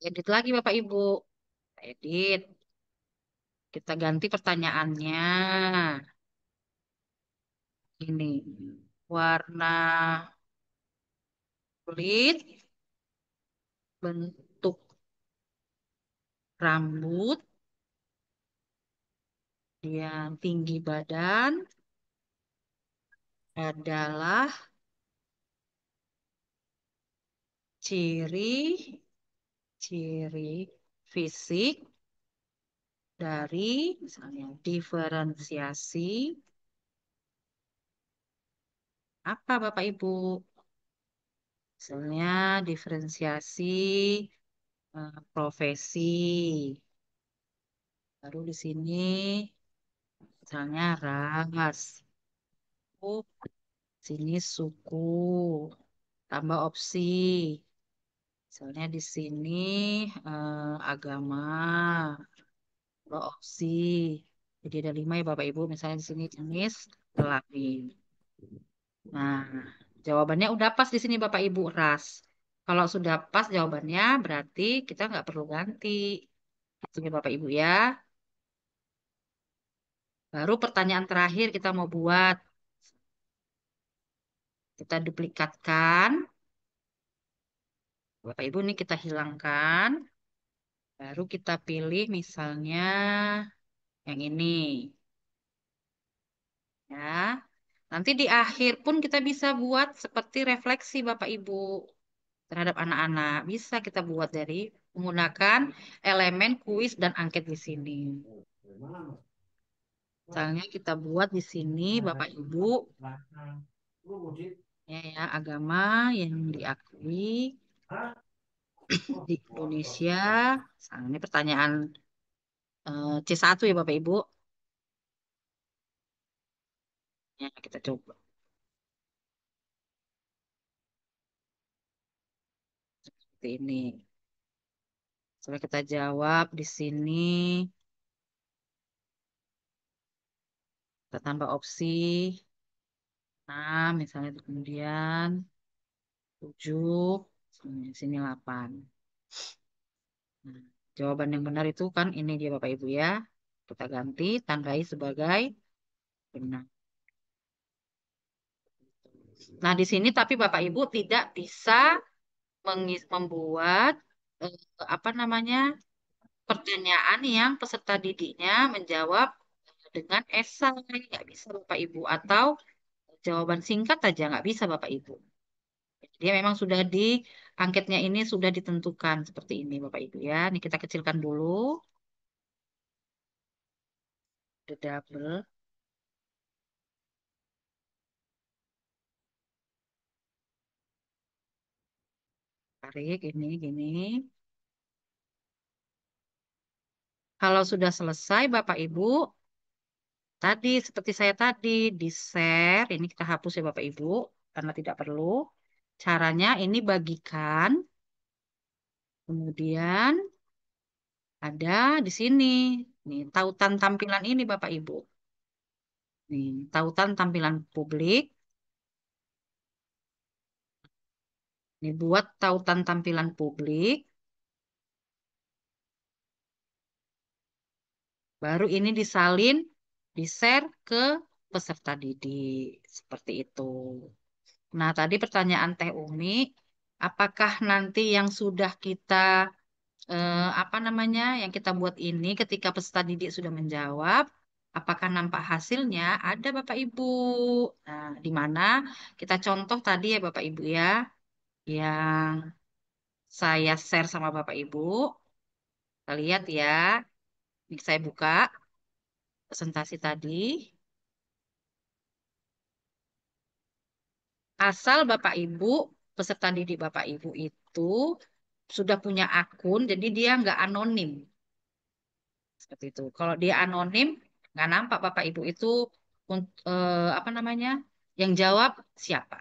Edit lagi Bapak Ibu. Edit. Kita ganti pertanyaannya. Ini warna kulit, bentuk rambut, dia tinggi badan adalah ciri ciri fisik dari misalnya diferensiasi apa Bapak Ibu? Misalnya diferensiasi profesi. Baru di sini misalnya ras. Oh, sini suku. Tambah opsi. Misalnya di sini agama. Tambah opsi. Jadi ada 5 ya Bapak Ibu. Misalnya di sini jenis kelamin. Nah, jawabannya udah pas di sini Bapak Ibu ras. Kalau sudah pas jawabannya berarti kita nggak perlu ganti. Gitu ya Bapak Ibu ya. Baru pertanyaan terakhir kita mau buat. Kita duplikatkan. Bapak Ibu ini kita hilangkan. Baru kita pilih misalnya yang ini. Ya. Nanti di akhir pun kita bisa buat seperti refleksi Bapak Ibu terhadap anak-anak. Bisa kita buat dari menggunakan elemen kuis dan angket di sini. Misalnya kita buat di sini Bapak Ibu ya, agama yang diakui di Indonesia. Misalnya ini pertanyaan C1 ya Bapak Ibu. Ya, kita coba seperti ini. Coba kita jawab di sini. Kita tambah opsi 6, misalnya itu kemudian 7, sini 8. Nah, jawaban yang benar itu kan ini dia Bapak Ibu ya. Kita ganti, tandai sebagai benar. Nah, di sini tapi Bapak Ibu tidak bisa membuat eh, apa namanya pertanyaan yang peserta didiknya menjawab dengan esai, nggak bisa Bapak Ibu, atau jawaban singkat aja nggak bisa Bapak Ibu. Dia memang sudah di angketnya ini sudah ditentukan seperti ini Bapak Ibu ya. Ini kita kecilkan dulu. The double. Tarik ini gini. Kalau sudah selesai Bapak Ibu, tadi seperti saya tadi di share, ini kita hapus ya Bapak Ibu karena tidak perlu. Caranya ini bagikan, kemudian ada di sini. Nih, tautan tampilan ini Bapak Ibu. Nih, tautan tampilan publik. Nih, buat tautan tampilan publik. Baru ini disalin, di-share ke peserta didik. Seperti itu. Nah, tadi pertanyaan Teh Umi, apakah nanti yang sudah kita apa namanya, yang kita buat ini ketika peserta didik sudah menjawab, apakah nampak hasilnya? Ada Bapak Ibu. Nah, di mana kita contoh tadi ya Bapak Ibu ya, yang saya share sama Bapak Ibu. Kita lihat ya, ini saya buka presentasi tadi. Asal Bapak Ibu, peserta didik Bapak Ibu itu sudah punya akun, jadi dia nggak anonim. Seperti itu. Kalau dia anonim, nggak nampak Bapak Ibu itu apa namanya, yang jawab siapa.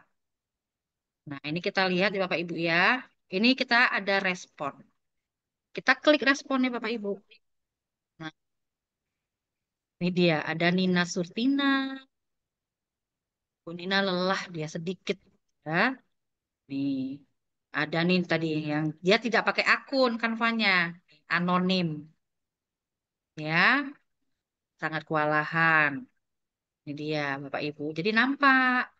Nah, ini kita lihat ya Bapak Ibu ya. Ini kita ada respon. Kita klik responnya Bapak Ibu. Nah, ini dia. Ada Nina Surtina. Bu Nina lelah, dia sedikit. Ya. Nih, ada nih tadi yang dia tidak pakai akun kanvanya. Anonim. Ya, sangat kewalahan. Ini dia Bapak Ibu. Jadi nampak.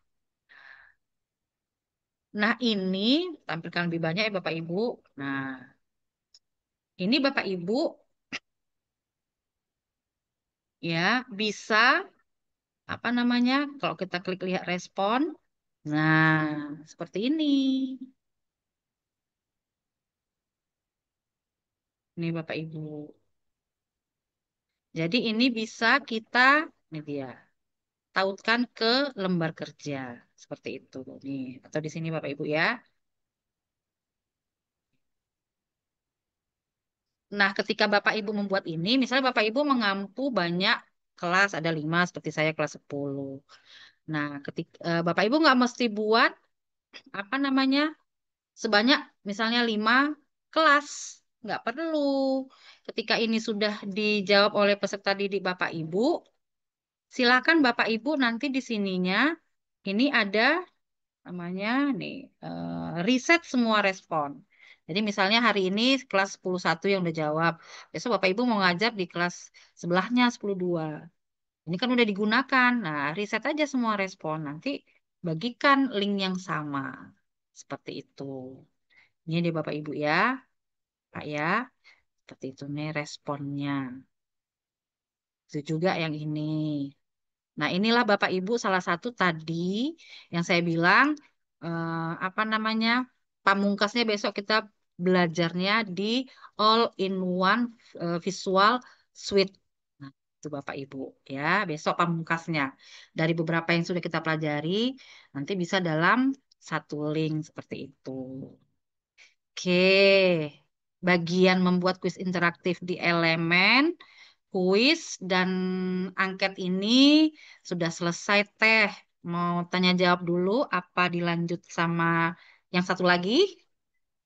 Nah, ini tampilkan lebih banyak ya Bapak Ibu. Nah, ini Bapak Ibu ya bisa apa namanya? Kalau kita klik lihat respon, nah seperti ini. Ini Bapak Ibu. Jadi ini bisa kita, ini dia, tautkan ke lembar kerja seperti itu. Nih, atau di sini Bapak Ibu ya. Nah, ketika Bapak Ibu membuat ini, misalnya Bapak Ibu mengampu banyak kelas, ada 5 seperti saya kelas 10. Nah, ketika Bapak Ibu nggak mesti buat apa namanya sebanyak misalnya 5 kelas, nggak perlu. Ketika ini sudah dijawab oleh peserta didik Bapak Ibu, silakan Bapak Ibu nanti di sininya ini ada namanya nih riset semua respon. Jadi misalnya hari ini kelas 10.1 yang udah jawab. Besok Bapak Ibu mau ngajar di kelas sebelahnya 10.2. Ini kan udah digunakan. Nah, riset aja semua respon. Nanti bagikan link yang sama. Seperti itu. Ini dia Bapak Ibu ya. Pak ya. Seperti itu nih responnya. Itu juga yang ini. Nah, inilah Bapak Ibu salah satu tadi yang saya bilang apa namanya? Pamungkasnya besok kita belajarnya di all-in-one visual suite. Nah, itu Bapak Ibu ya, besok pamungkasnya. Dari beberapa yang sudah kita pelajari, nanti bisa dalam satu link seperti itu. Oke, bagian membuat kuis interaktif di elemen, kuis dan angket ini sudah selesai Teh. Mau tanya jawab dulu apa dilanjut sama yang satu lagi?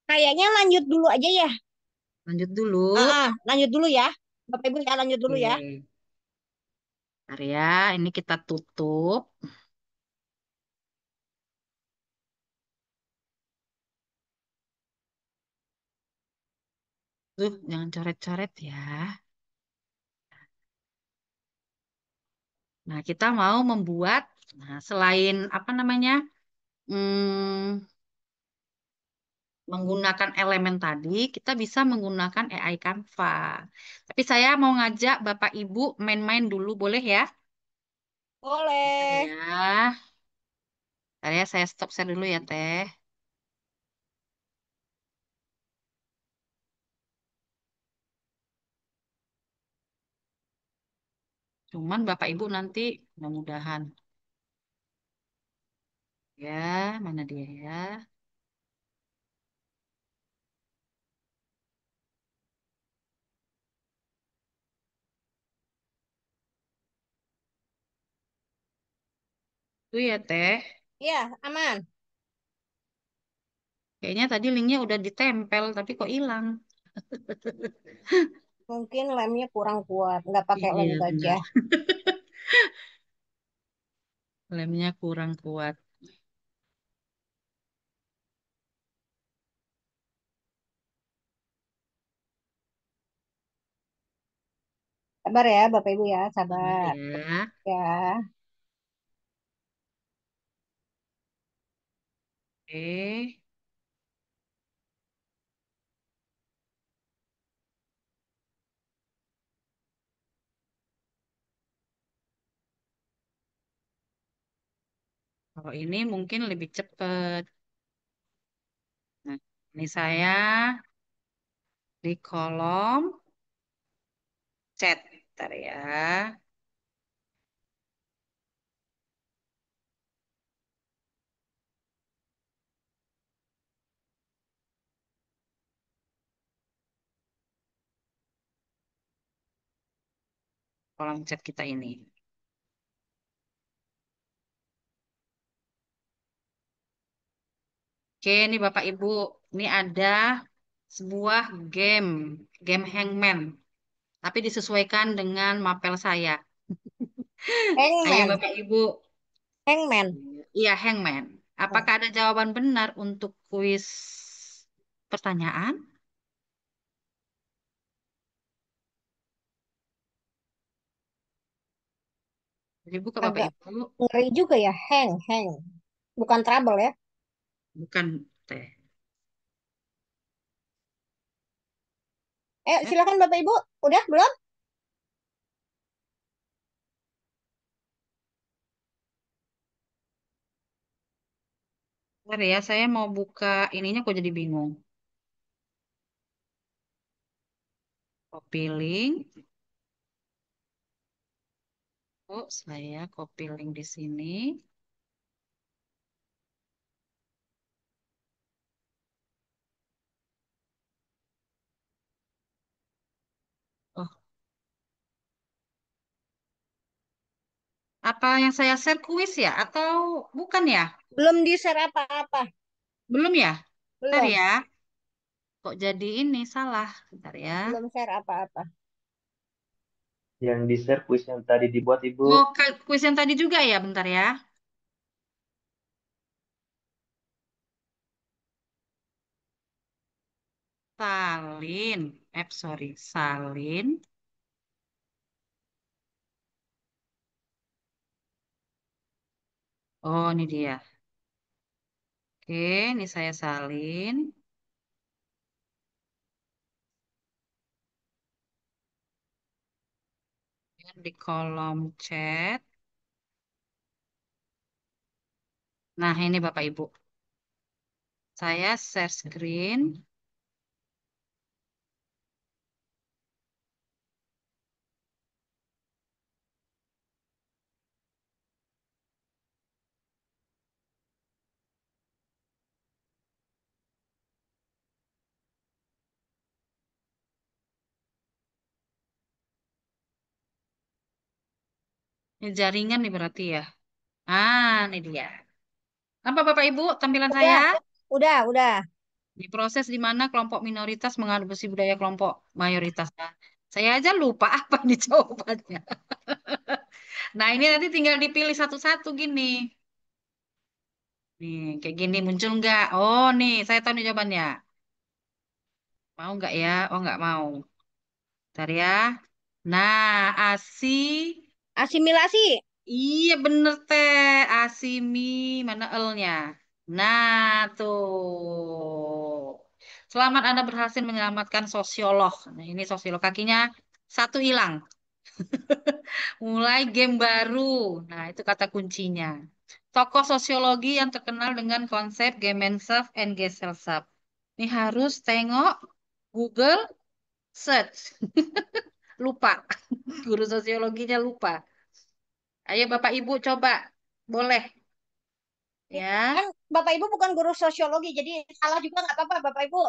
Kayaknya lanjut dulu aja ya. Lanjut dulu. Lanjut dulu ya. Bapak Ibu ya lanjut dulu ya. Oke. Bentar ya, ini kita tutup. Tuh, jangan coret-coret ya. Nah, kita mau membuat, nah selain apa namanya, hmm, menggunakan elemen tadi, kita bisa menggunakan AI Canva. Tapi saya mau ngajak Bapak Ibu main-main dulu, boleh ya? Bentar Boleh. ya. Bentar ya, saya stop share dulu ya, Teh. Cuman Bapak Ibu nanti mudah-mudahan. Ya, mana dia ya? Itu ya, Teh. Iya, aman. Kayaknya tadi linknya udah ditempel, tapi kok hilang? Mungkin lemnya kurang kuat. Nggak pakai lem Iya, benar. gajah. Lemnya kurang kuat. Sabar ya, Bapak Ibu ya. Sabar Sabar. ya. Ya. Oke. Kalau ini mungkin lebih cepat. Nah, ini saya di kolom chat. Bentar ya. Kolom chat kita ini. Oke, ini Bapak Ibu. Ini ada sebuah game. Game Hangman. Tapi disesuaikan dengan mapel saya. Ayo Hangman. Bapak Ibu. Hangman. Iya, Hangman. Oh, Apakah ada jawaban benar untuk kuis pertanyaan? Jadi buka Bapak agak Ibu. ngeri juga ya. Hang. Bukan trouble ya. bukan teh. Eh, Silakan Bapak Ibu. Udah belum? bentar ya, saya mau buka ininya kok jadi bingung. Copy link. Oh, saya copy link di sini. Oh, apa yang saya share kuis ya? Atau bukan ya? Belum di-share apa-apa. Belum ya? Bentar Belum. ya. Kok jadi ini salah? Bentar ya. Belum share apa-apa. Yang di-share kuis yang tadi dibuat Ibu. Oh, kuis yang tadi juga ya? Bentar ya. Salin. Sorry. Salin. Oh, ini dia. Oke, ini saya salin. Di kolom chat. Nah, ini Bapak Ibu. Saya share screen. Ini jaringan nih berarti ya. Ah, ini dia. Apa Bapak Ibu tampilan saya? Udah. Udah. Diproses di mana kelompok minoritas mengadopsi budaya kelompok mayoritas. Nah, saya aja lupa apa nih jawabannya. Nah, ini nanti tinggal dipilih satu-satu gini. Nih, kayak gini muncul nggak? Oh, nih, saya tahu nih jawabannya. Mau nggak ya? Oh, nggak mau. Bentar ya. Nah, ASI. Asimilasi. Iya bener teh. ASIMI. Mana L-nya? Nah, tuh. Selamat Anda berhasil menyelamatkan sosiolog. Nah, ini sosiolog kakinya satu hilang. Mulai game baru. Nah, itu kata kuncinya. Tokoh sosiologi yang terkenal dengan konsep Gemeinschaft and Gesellschaft. Ini harus tengok Google search. Lupa. Guru sosiologinya lupa. Ayo Bapak Ibu coba. Boleh ya. Kan Bapak Ibu bukan guru sosiologi, jadi salah juga nggak apa-apa Bapak Ibu.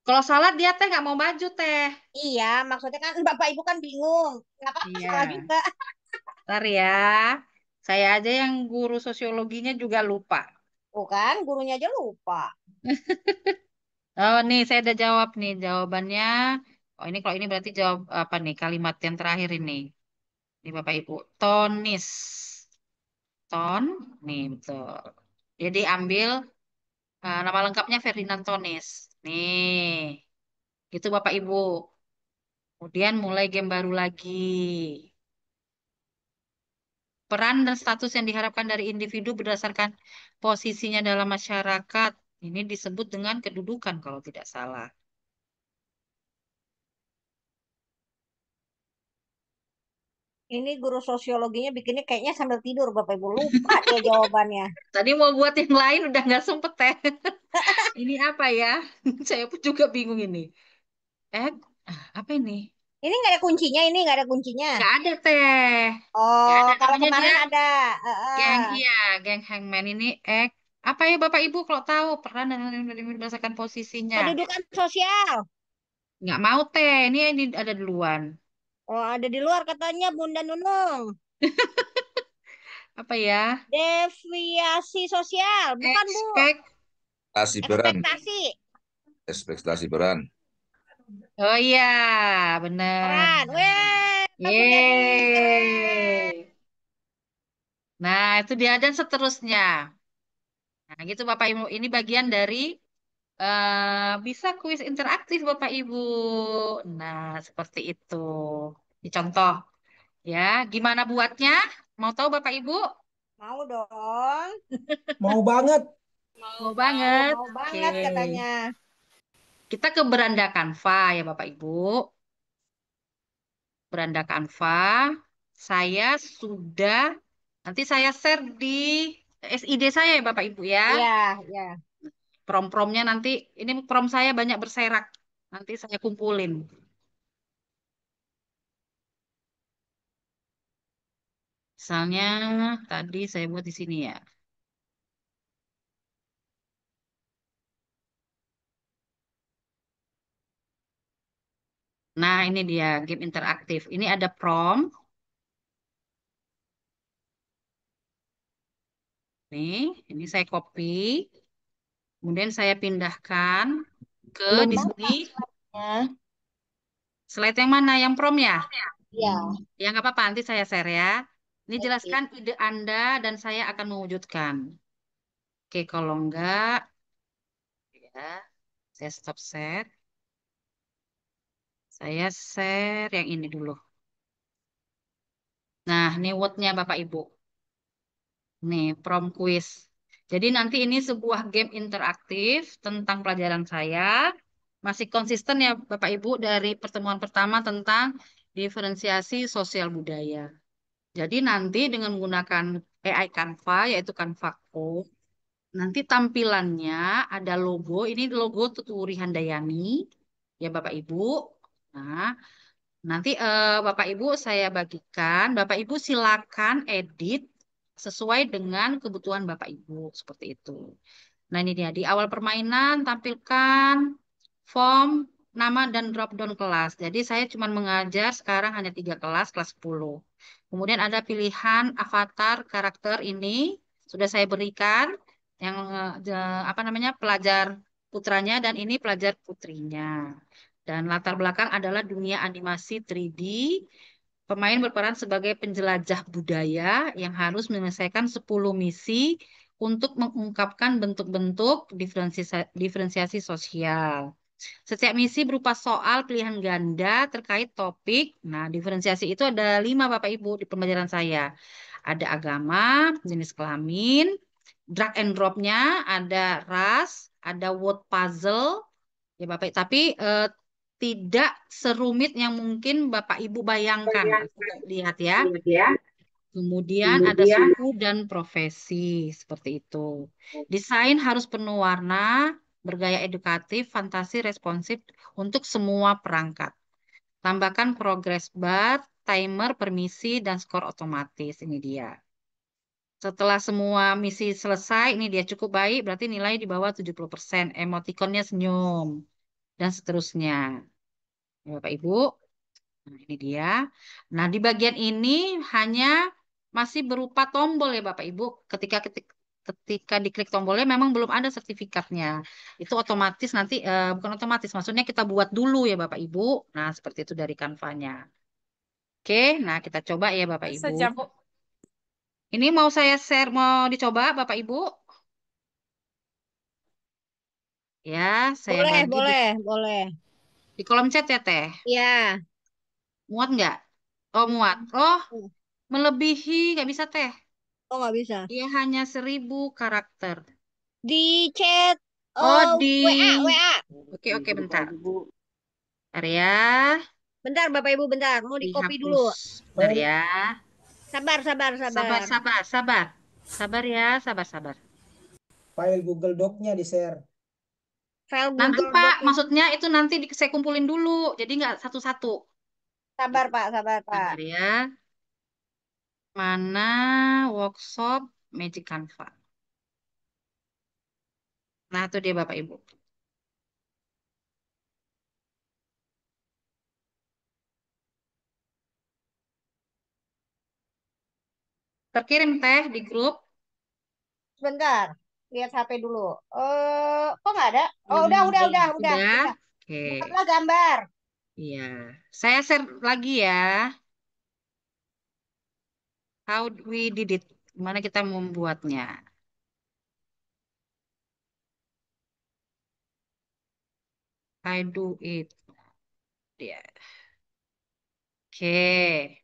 Kalau salah dia teh nggak mau maju teh. Iya, maksudnya kan Bapak Ibu kan bingung. Nggak apa-apa, salah Iya. juga. Ntar ya. Saya aja yang guru sosiologinya juga lupa. Bukan, gurunya aja lupa. Oh nih saya udah jawab nih jawabannya. Oh ini kalau ini berarti jawab apa nih kalimat yang terakhir ini. Ini Bapak Ibu. Tonis. Ton. Nih betul. Jadi ambil nama lengkapnya Ferdinand Tonis. Nih. Itu Bapak Ibu. Kemudian mulai game baru lagi. Peran dan status yang diharapkan dari individu berdasarkan posisinya dalam masyarakat. Ini disebut dengan kedudukan kalau tidak salah. Ini guru sosiologinya bikinnya kayaknya sambil tidur Bapak Ibu. Lupa dia jawabannya. Tadi mau buat yang lain udah nggak sempet teh. Ini apa ya? Saya pun juga bingung ini. Eh, apa ini? Ini nggak ada kuncinya, ini nggak ada kuncinya. Nggak ada teh. Nggak Oh, ada kalau namanya dia kemarin ada. geng iya, geng hangman ini apa ya Bapak Ibu kalau tahu peran dan berdasarkan posisinya. Kedudukan sosial. Nggak mau teh. Ini ada duluan. Oh, ada di luar katanya Bunda Nunung. Apa ya? Deviasi sosial. Bukan, Bu. Expect. Ekspektasi peran, Ekspektasi. ekspektasi peran. Oh iya, benar. Peran. Weh, langsung jadi. Keren. Yeay. Nah, itu dia dan seterusnya. Nah, gitu Bapak Ibu. Ini bagian dari bisa kuis interaktif Bapak Ibu. Nah, seperti itu. Dicontoh ya. Gimana buatnya? Mau tahu Bapak Ibu? Mau dong. Mau banget. Mau Mau, banget. mau Oke. banget katanya. Kita ke beranda Canva ya Bapak Ibu. Beranda Canva. Saya sudah, nanti saya share di SID saya ya Bapak Ibu ya. Iya, iya. Prom-promnya nanti, ini prom saya banyak berserak. Nanti saya kumpulin. Misalnya tadi saya buat di sini ya. Nah, ini dia game interaktif. Ini ada prom. Ini saya copy. Kemudian saya pindahkan ke Belum di sini. bapak slide-nya. Slide yang mana? Yang prom ya? Iya. Ya nggak apa-apa, nanti saya share ya. Ini Oke. jelaskan ide Anda dan saya akan mewujudkan. Oke, kalau enggak, ya, saya stop share. Saya share yang ini dulu. Nah, ini word-nya Bapak Ibu. Nih, prom quiz. Jadi nanti ini sebuah game interaktif tentang pelajaran saya. Masih konsisten ya Bapak Ibu dari pertemuan pertama tentang diferensiasi sosial budaya. Jadi nanti dengan menggunakan AI Canva, yaitu Canva Code, nanti tampilannya ada logo. Ini logo Tuturi Handayani, ya Bapak Ibu. Nah, nanti Bapak Ibu saya bagikan. Bapak Ibu silakan edit sesuai dengan kebutuhan Bapak Ibu seperti itu. Nah ini dia di awal permainan tampilkan form nama dan drop down kelas. Jadi saya cuma mengajar sekarang hanya 3 kelas, kelas 10. Kemudian ada pilihan avatar karakter ini sudah saya berikan yang apa namanya pelajar putranya dan ini pelajar putrinya. Dan latar belakang adalah dunia animasi 3D. Pemain berperan sebagai penjelajah budaya yang harus menyelesaikan 10 misi untuk mengungkapkan bentuk-bentuk diferensiasi sosial. Setiap misi berupa soal pilihan ganda terkait topik. Nah, diferensiasi itu ada 5 Bapak Ibu di pembelajaran saya. Ada agama, jenis kelamin, drag and dropnya, ada ras, ada word puzzle, ya Bapak. Tapi tidak serumit yang mungkin Bapak Ibu bayangkan. Aku lihat ya. Kemudian ada suku dan profesi seperti itu. Desain harus penuh warna, bergaya edukatif, fantasi, responsif untuk semua perangkat. Tambahkan progress bar, timer, permisi, dan skor otomatis. Ini dia. Setelah semua misi selesai, ini dia cukup baik, berarti nilai di bawah 70%. Emoticonnya senyum, dan seterusnya. Ya, Bapak Ibu. Nah, ini dia. Nah, di bagian ini hanya masih berupa tombol ya Bapak Ibu. Ketika diklik tombolnya memang belum ada sertifikatnya. Itu otomatis nanti bukan otomatis, maksudnya kita buat dulu ya Bapak Ibu. Nah, seperti itu dari Canva-nya. Oke, nah kita coba ya Bapak Ibu. Saja, Bu. Ini mau saya share, mau dicoba Bapak Ibu? Ya, saya Boleh, bagi boleh, boleh. di kolom chat ya Teh. Iya. Muat nggak? Oh, muat. Oh, melebihi nggak bisa Teh. Oh, nggak bisa. Dia hanya 1000 karakter. Di chat Oh, WA, di... WA. Oke, oke, Grup bentar. aja, Bu. Bentar ya. Bentar, Bapak Ibu, bentar. Mau di copy dulu. Dihapus. Bentar ya. Sabar, sabar, Sabar, sabar. sabar, sabar. Sabar ya, sabar, sabar. File Google Doc-nya di-share. File Nanti Google Pak, Doc. maksudnya itu nanti saya kumpulin dulu. Jadi nggak satu-satu. Sabar, Pak, sabar, Pak. Sabar ya. Mana workshop Magic Canva? Nah, itu dia Bapak Ibu. Terkirim teh di grup. Sebentar. Lihat HP dulu. Kok nggak ada? Oh, Belum, belum. udah, Sudah? udah. Oke. Buatlah gambar. Iya. Saya share lagi ya. How we did it. Gimana kita membuatnya. I do it. Dia. Oke.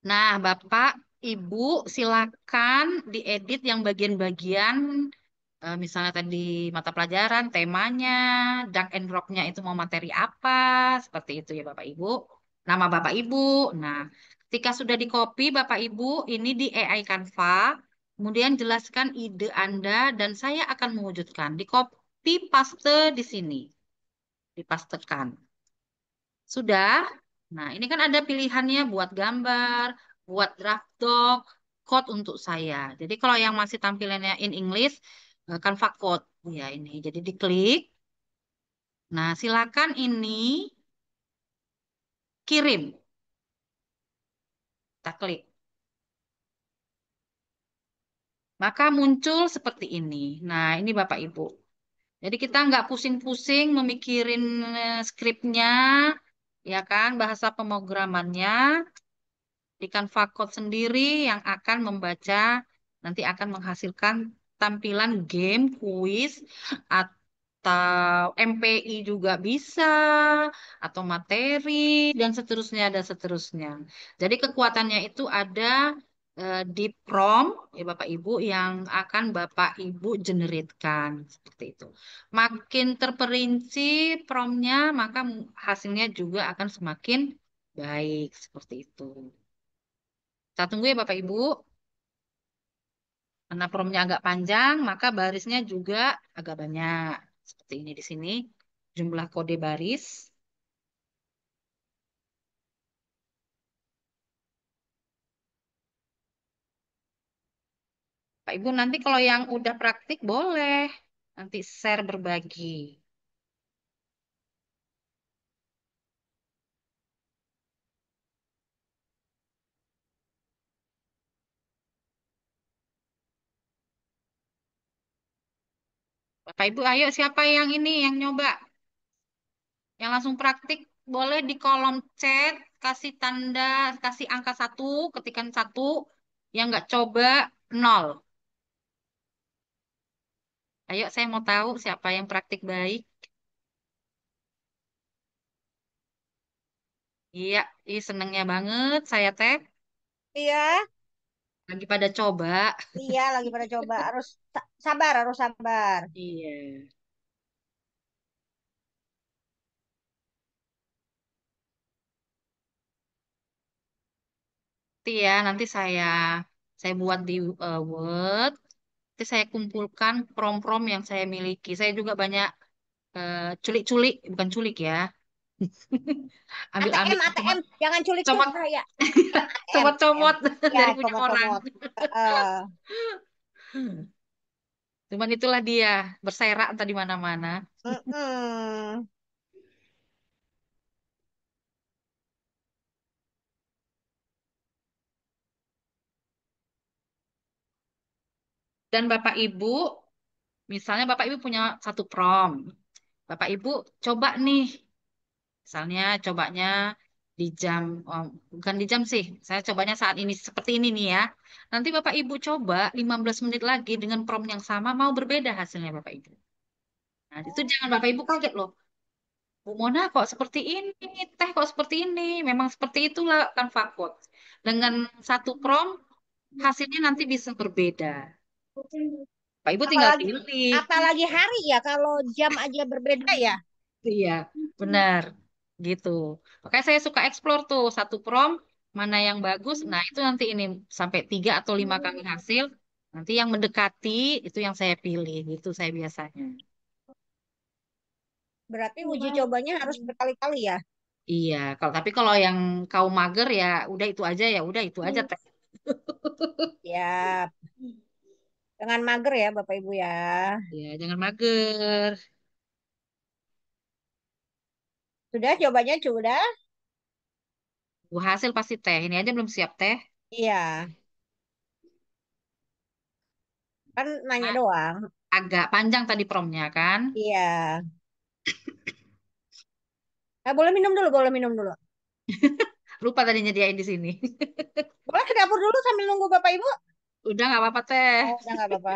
Nah, Bapak, Ibu, silakan diedit yang bagian-bagian misalnya tadi mata pelajaran, temanya, drag and drop-nya itu mau materi apa, seperti itu ya Bapak Ibu. Nama Bapak Ibu. Nah, ketika sudah di copy Bapak Ibu, ini di AI Canva, kemudian jelaskan ide Anda dan saya akan mewujudkan. Di copy paste di sini, dipastekan. Sudah. Nah, ini kan ada pilihannya buat gambar, buat draft doc, code untuk saya. Jadi kalau yang masih tampilannya in English, Canva Code. Ya, ini. Jadi diklik. Nah, silakan ini kirim. Kita klik. Maka muncul seperti ini. Nah, ini Bapak Ibu. Jadi kita nggak pusing-pusing memikirin skripnya, ya kan, bahasa pemrogramannya. Di Canva Code sendiri yang akan membaca nanti akan menghasilkan tampilan game, kuis, atau MPI juga bisa, atau materi, dan seterusnya. Jadi kekuatannya itu ada di prompt, ya Bapak Ibu, yang akan Bapak Ibu generate-kan. Seperti itu. Makin terperinci promptnya, maka hasilnya juga akan semakin baik. Seperti itu. Kita tunggu ya Bapak Ibu. Karena promnya agak panjang, maka barisnya juga agak banyak. Seperti ini di sini. Jumlah kode baris. Pak Ibu nanti kalau yang udah praktik boleh. Nanti share berbagi. Bapak Ibu ayo siapa yang ini yang nyoba? Yang langsung praktik boleh di kolom chat. Kasih tanda, kasih angka satu, ketikan satu. Yang nggak coba, nol. Ayo saya mau tahu siapa yang praktik baik. Iya, ih senengnya banget saya teh Iya, lagi pada coba. iya lagi pada coba. Harus sabar, harus sabar. Iya. Nanti ya, nanti saya buat di Word. Nanti saya kumpulkan prom-prom yang saya miliki. Saya juga banyak culik-culik, bukan culik ya. Ambil-ambil ATM, cuma ATM, jangan culik-culik comot saya. ATM, ATM. comot-comot Ya, dari punya orang. comot-comot. Eh, Cuman itulah dia, berserakan entah di mana-mana. mm-mm. Dan Bapak Ibu, misalnya Bapak Ibu punya satu prom. Bapak Ibu coba nih. Misalnya cobanya di jam, oh, bukan di jam sih, saya cobanya saat ini seperti ini nih ya. Nanti Bapak Ibu coba 15 menit lagi dengan prompt yang sama, mau berbeda hasilnya Bapak Ibu. Nah, itu jangan Bapak Ibu kaget loh. Bu Mona kok seperti ini, Teh kok seperti ini. Memang seperti itulah kan fakot. Dengan satu prompt, hasilnya nanti bisa berbeda. Pak Ibu tinggal Apalagi pilih. apalagi hari ya, kalau jam aja berbeda ya. Iya, benar. Gitu. Makanya saya suka explore tuh satu prompt mana yang bagus. Nah, itu nanti ini sampai 3 atau 5 kali hasil. Nanti yang mendekati itu yang saya pilih. Itu saya biasanya. Berarti uji cobanya harus berkali-kali ya. Iya, kalau yang kau mager ya udah itu aja ya udah itu aja teh. Ya, dengan mager ya Bapak Ibu ya. Ya, jangan mager. Sudah cobanya sudah? Gua hasil pasti teh. Ini aja belum siap teh. Iya, kan nanya Nah, doang. agak panjang tadi promnya kan. Iya. Boleh minum dulu, boleh minum dulu. Lupa tadi nyediain di sini. Boleh ke dapur dulu sambil nunggu Bapak Ibu? Udah nggak apa-apa teh. Oh, udah nggak apa-apa.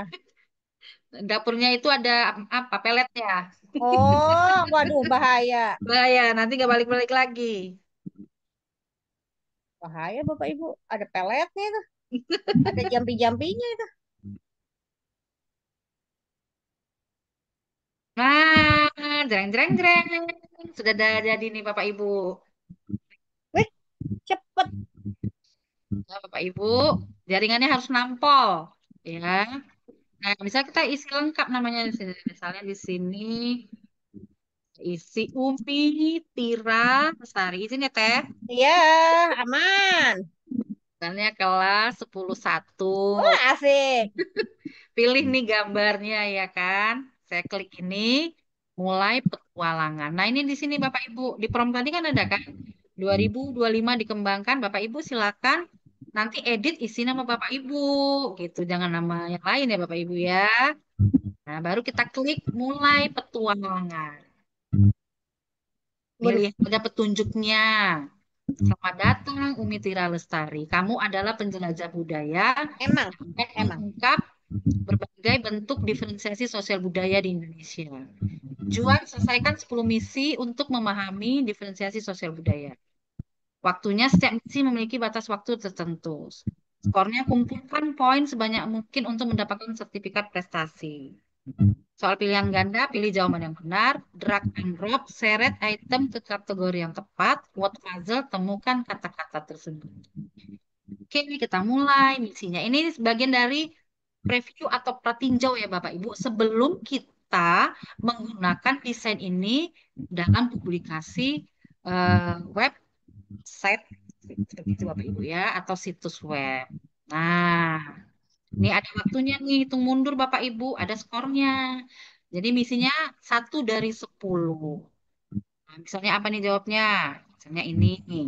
Dapurnya itu ada apa peletnya. Oh, waduh bahaya. Bahaya, nanti nggak balik-balik lagi. Bahaya Bapak Ibu. Ada peletnya itu. Ada jampi-jampinya itu. Nah, jreng jreng jreng. Sudah jadi nih Bapak Ibu. Wih, cepet. Nah, Bapak Ibu, jaringannya harus nampol, ya. Nah, misalnya kita isi lengkap namanya di sini. Misalnya di sini isi Umi Tira Lestari. Izin ya, Teh. Iya, aman. Misalnya kelas 10-1. Wah, asik. Pilih nih gambarnya ya kan. Saya klik ini, mulai petualangan. Nah, ini di sini Bapak Ibu. Di prompt tadi kan ada kan? 2025 dikembangkan. Bapak Ibu silakan nanti edit isi nama Bapak Ibu gitu. Jangan nama yang lain ya Bapak Ibu ya. Nah, baru kita klik mulai petualangan. Nih Waduh, lihat ada petunjuknya. Selamat datang Umi Tira Lestari. Kamu adalah penjelajah budaya emang, yang emang. mengungkap berbagai bentuk diferensiasi sosial budaya di Indonesia. Juan selesaikan 10 misi untuk memahami diferensiasi sosial budaya. Waktunya setiap misi memiliki batas waktu tertentu. Skornya kumpulkan poin sebanyak mungkin untuk mendapatkan sertifikat prestasi. Soal pilihan ganda, pilih jawaban yang benar. Drag and drop, seret item ke kategori yang tepat. Word puzzle, temukan kata-kata tersebut. Oke, ini kita mulai misinya. Ini bagian dari preview atau pratinjau ya Bapak Ibu. Sebelum kita menggunakan desain ini dalam publikasi website seperti itu Bapak Ibu ya, atau situs web. Nah, ini ada waktunya nih, hitung mundur Bapak Ibu, ada skornya. Jadi misinya 1 dari 10. Nah, misalnya apa nih jawabnya? Misalnya ini nih,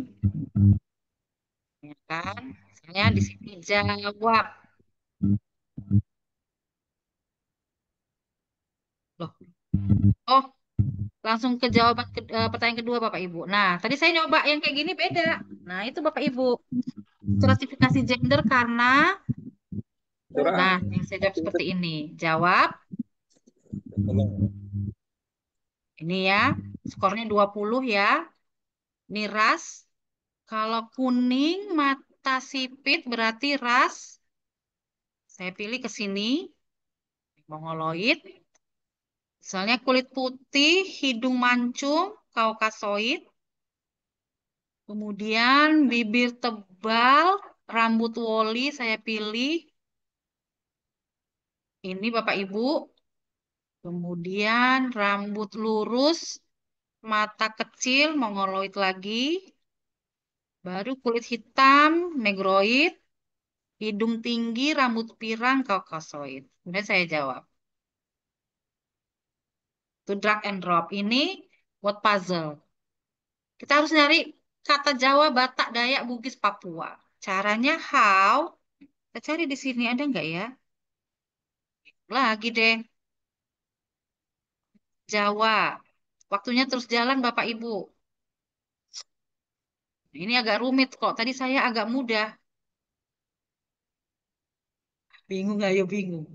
ya kan? Misalnya di sini jawab. Loh, oh, langsung ke jawaban pertanyaan kedua Bapak Ibu. Nah, tadi saya nyoba yang kayak gini beda. Nah, itu Bapak Ibu. Stratifikasi gender karena, nah, yang saya jawab seperti ini. Jawab, ini ya, skornya 20 ya. Ini ras. Kalau kuning mata sipit berarti ras. Saya pilih ke sini, mongoloid. Misalnya kulit putih, hidung mancung, kaukasoid. Kemudian bibir tebal, rambut woli saya pilih. Ini Bapak Ibu. Kemudian rambut lurus, mata kecil, mongoloid lagi. Baru kulit hitam, negroid. Hidung tinggi, rambut pirang, kaukasoid. Kemudian saya jawab. Itu drag and drop. Ini word puzzle. Kita harus nyari kata Jawa, Batak, Dayak, Bugis, Papua. Caranya how? Kita cari di sini ada nggak ya? Lagi deh. Jawa. Waktunya terus jalan Bapak Ibu. Ini agak rumit kok. Tadi saya agak mudah. Bingung ayo bingung.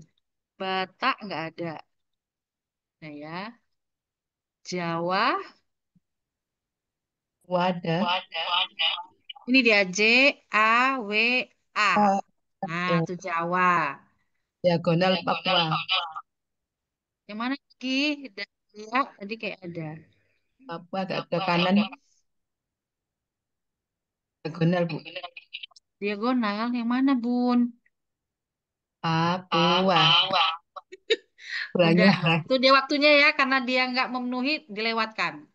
Batak nggak ada. Nah ya. Jawa. Wadah. Ini dia J A W A. Oh, Nah, satu. itu Jawa. Diagonal Papua. Yang mana lagi? Ya, tadi kayak ada. Papua agak ke kanan. Diagonal, Bu. Diagonal yang mana, Bun? Papua. Udah, Banyak. itu dia waktunya ya, karena dia nggak memenuhi, dilewatkan.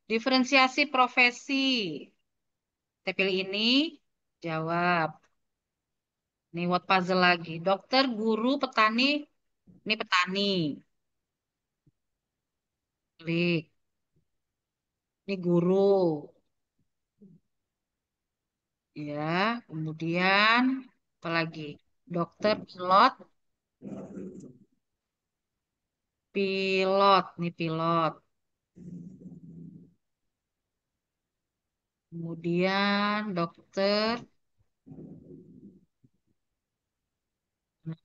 Diferensiasi profesi. Kita pilih ini, jawab. Ini word puzzle lagi. Dokter, guru, petani. Ini petani. Klik. Ini guru. Ya, kemudian apa lagi? Dokter, pilot, pilot. Nih pilot. Kemudian dokter,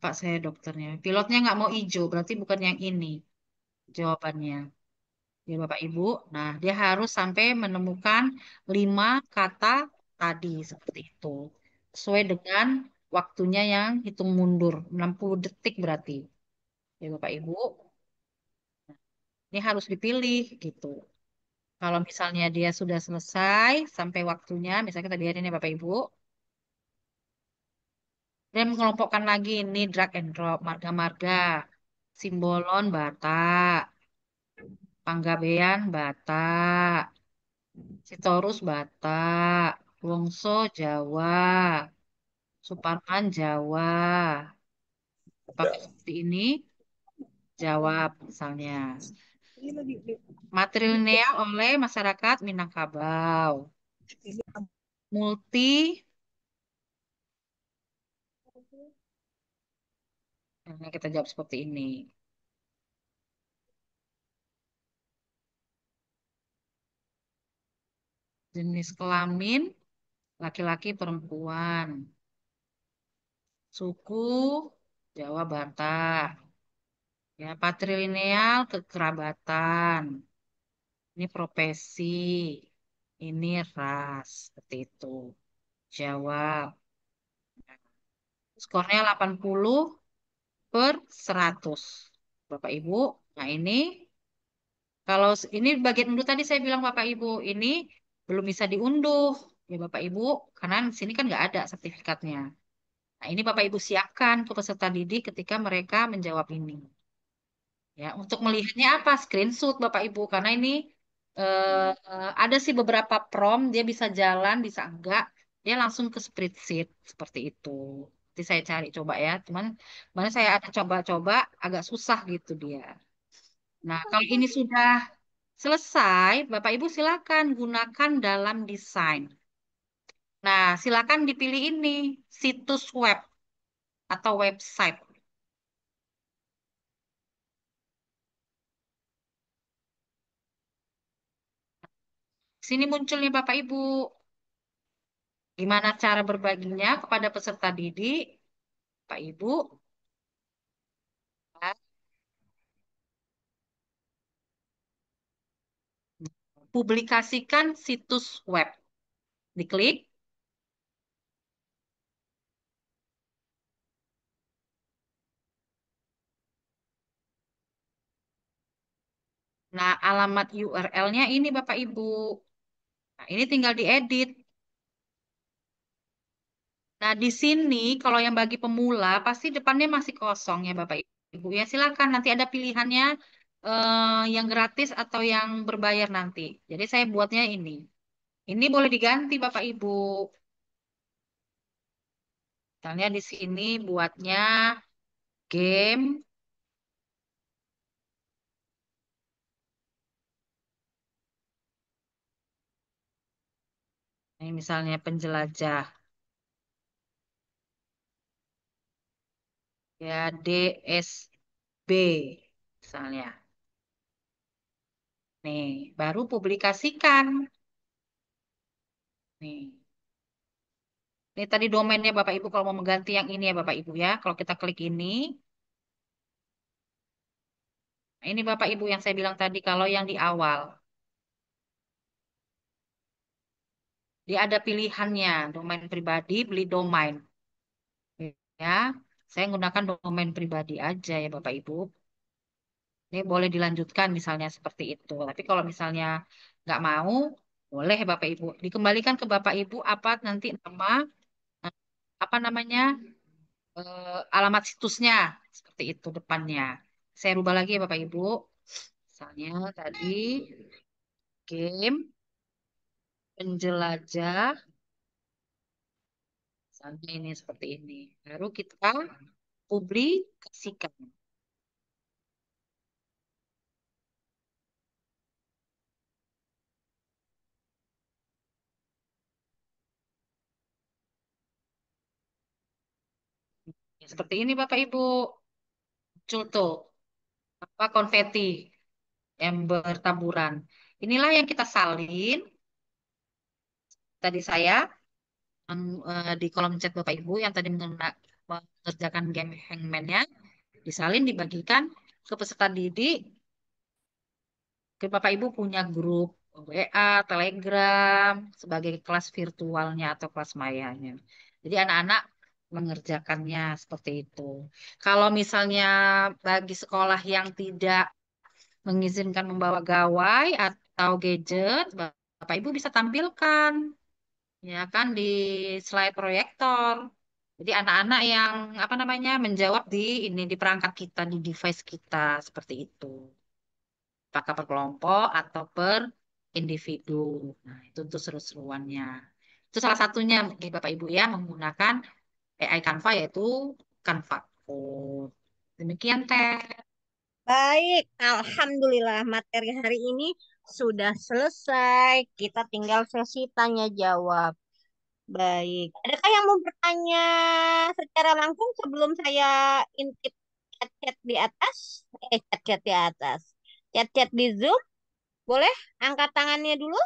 Pak saya dokternya. Pilotnya nggak mau hijau, berarti bukan yang ini jawabannya. Ya Bapak Ibu. Nah, dia harus sampai menemukan 5 kata tadi seperti itu. Sesuai dengan waktunya yang hitung mundur. 60 detik berarti. Ya Bapak Ibu. Ini harus dipilih gitu. Kalau misalnya dia sudah selesai sampai waktunya, misalnya kita biarin ya Bapak Ibu, dan mengelompokkan lagi ini drag and drop, marga-marga, Simbolon Batak, Panggabean Batak, Sitorus Batak, Wongso Jawa, Suparman Jawa. Apakah seperti ini? Jawab misalnya. Matrilineal oleh masyarakat Minangkabau. Multi, nah, kita jawab seperti ini. Jenis kelamin, laki-laki perempuan. Suku, Jawa Batak. Ya, patrilineal kekerabatan. Ini profesi. Ini ras. Seperti itu. Jawab. Skornya 80/100. Bapak Ibu. Nah ini, kalau ini bagian unduh tadi saya bilang Bapak Ibu, ini belum bisa diunduh. Ya Bapak Ibu, karena di sini kan nggak ada sertifikatnya. Nah ini Bapak Ibu siapkan ke peserta didik ketika mereka menjawab ini. Ya, untuk melihatnya apa? Screenshot Bapak Ibu, karena ini ada sih beberapa prompt dia bisa jalan, bisa enggak, dia langsung ke spreadsheet seperti itu. Nanti saya cari coba ya, cuman mana saya ada coba-coba agak susah gitu dia. Nah, kalau ini sudah selesai, Bapak Ibu silakan gunakan dalam desain. Nah, silakan dipilih ini situs web atau website. Sini munculnya Bapak Ibu. Gimana cara berbaginya kepada peserta didik, Pak Ibu? Publikasikan situs web. Diklik. Nah, alamat URL-nya ini Bapak Ibu. Nah, ini tinggal diedit. Nah, di sini kalau yang bagi pemula pasti depannya masih kosong ya Bapak Ibu. Ya silakan nanti ada pilihannya yang gratis atau yang berbayar nanti. Jadi saya buatnya ini. Ini boleh diganti Bapak Ibu. Misalnya di sini buatnya game. Ini misalnya penjelajah. Ya, DSB misalnya. Nih, baru publikasikan. Nih. Ini tadi domainnya Bapak Ibu kalau mau mengganti yang ini ya Bapak Ibu ya. Kalau kita klik ini, nah, ini Bapak Ibu yang saya bilang tadi kalau yang di awal. Dia ada pilihannya, domain pribadi, beli domain. Ya, saya menggunakan domain pribadi aja ya Bapak Ibu. Ini boleh dilanjutkan misalnya seperti itu. Tapi kalau misalnya nggak mau, boleh ya Bapak Ibu. Dikembalikan ke Bapak Ibu apa nanti nama, eh, apa namanya, alamat situsnya. Seperti itu depannya. Saya rubah lagi ya Bapak Ibu. Misalnya tadi game penjelajah, misalnya ini seperti ini. Baru kita publikasikan. Ya, seperti ini Bapak Ibu. Muncul tuh apa konfeti yang bertaburan. Inilah yang kita salin. Tadi saya di kolom chat Bapak Ibu yang tadi mengerjakan game hangman-nya disalin dibagikan ke peserta didik. Ke Bapak Ibu punya grup WA, Telegram sebagai kelas virtualnya atau kelas mayanya. Jadi anak-anak mengerjakannya seperti itu. Kalau misalnya bagi sekolah yang tidak mengizinkan membawa gawai atau gadget, Bapak Ibu bisa tampilkan, ya kan di slide proyektor. Jadi anak-anak yang apa namanya menjawab di ini di perangkat kita, di device kita seperti itu. Apakah per kelompok atau per individu. Nah, itu tuh seru-seruannya. Itu salah satunya bagi Bapak Ibu ya menggunakan AI Canva yaitu Canva Code. Demikian Teh. Baik, Alhamdulillah materi hari ini sudah selesai. Kita tinggal sesi tanya jawab. Baik, adakah yang mau bertanya secara langsung sebelum saya intip chat-chat di atas? Chat-chat di atas. Chat-chat di Zoom, boleh angkat tangannya dulu?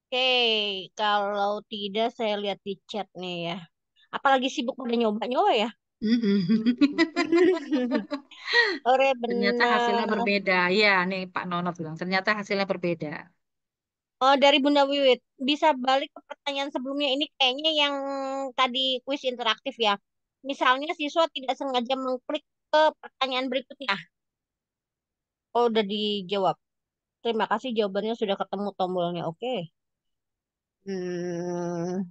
Oke, kalau tidak saya lihat di chat nih ya. Apalagi sibuk pada nyoba-nyoba ya. Ore Ternyata hasilnya benar. berbeda. Ya, nih Pak Nonot bilang ternyata hasilnya berbeda. Oh, dari Bunda Wiwit, bisa balik ke pertanyaan sebelumnya ini kayaknya yang tadi kuis interaktif ya. Misalnya siswa tidak sengaja mengklik ke pertanyaan berikutnya. Oh, udah dijawab. Terima kasih jawabannya sudah ketemu tombolnya. Oke. Hmm,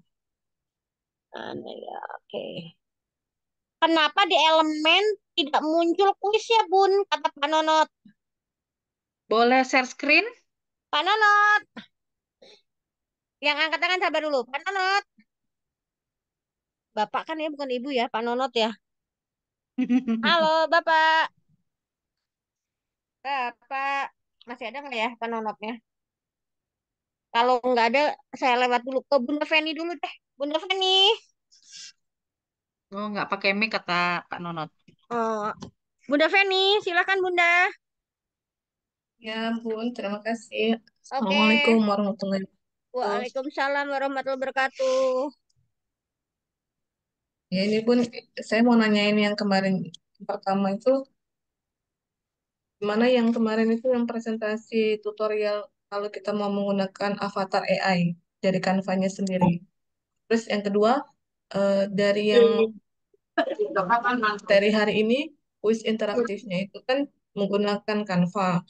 mana ya? Oke. Kenapa di elemen tidak muncul kuis ya, Bun? Kata Pak Nonot. Boleh share screen? Pak Nonot, yang angkat tangan sabar dulu. Pak Nonot. Bapak kan ya, bukan ibu ya, Pak Nonot ya. Halo, Bapak. Bapak. Masih ada nggak ya Pak Nonotnya? Kalau nggak ada, saya lewat dulu ke Bunda Feni dulu deh. Bunda Feni. Oh, nggak pakai mic kata Pak Nonot. Oh, Bunda Feni, silakan Bunda. Ya, Bun, terima kasih. Oke. Assalamualaikum warahmatullahi wabarakatuh. Waalaikumsalam warahmatullahi wabarakatuh. Ya, ini Bun, saya mau nanyain yang kemarin yang pertama itu, gimana yang kemarin itu yang presentasi tutorial kalau kita mau menggunakan avatar AI dari Canva-nya sendiri. Terus yang kedua, dari yang dari hari ini, kuis interaktifnya itu kan menggunakan Canva.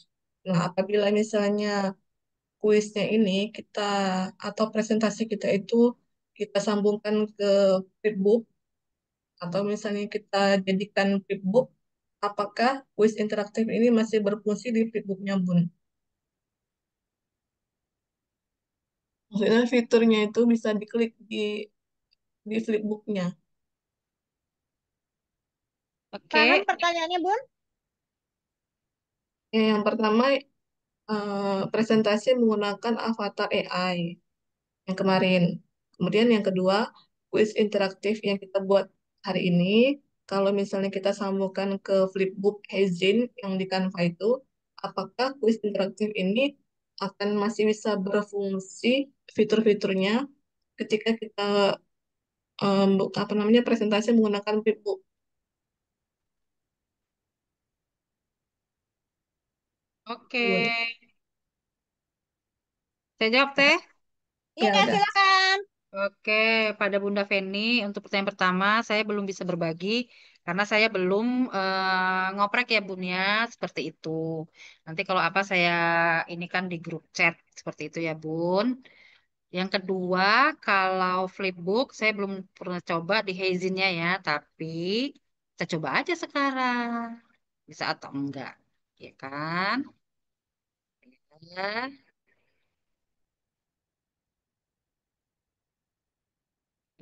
Nah, apabila misalnya kuisnya ini kita atau presentasi kita itu kita sambungkan ke flipbook atau misalnya kita jadikan flipbook, apakah kuis interaktif ini masih berfungsi di flipbooknya, Bun? Maksudnya fiturnya itu bisa diklik di flipbooknya. Paham Oke. pertanyaannya, Bun? Yang pertama, presentasi menggunakan avatar AI yang kemarin. Kemudian yang kedua, kuis interaktif yang kita buat hari ini, kalau misalnya kita sambungkan ke flipbook Hezin yang di Canva itu, apakah kuis interaktif ini akan masih bisa berfungsi fitur-fiturnya ketika kita apa namanya presentasi menggunakan flipbook? Oke. Bun. Saya jawab Teh. Iya, Ya udah. silakan. Oke, pada Bunda Feni, untuk pertanyaan pertama, saya belum bisa berbagi karena saya belum ngoprek ya Bun ya, seperti itu. Nanti kalau apa saya ini kan di grup chat seperti itu ya Bun. Yang kedua, kalau flipbook saya belum pernah coba di Hazinnya ya, tapi kita coba aja sekarang. Bisa atau enggak, ya kan? Ya,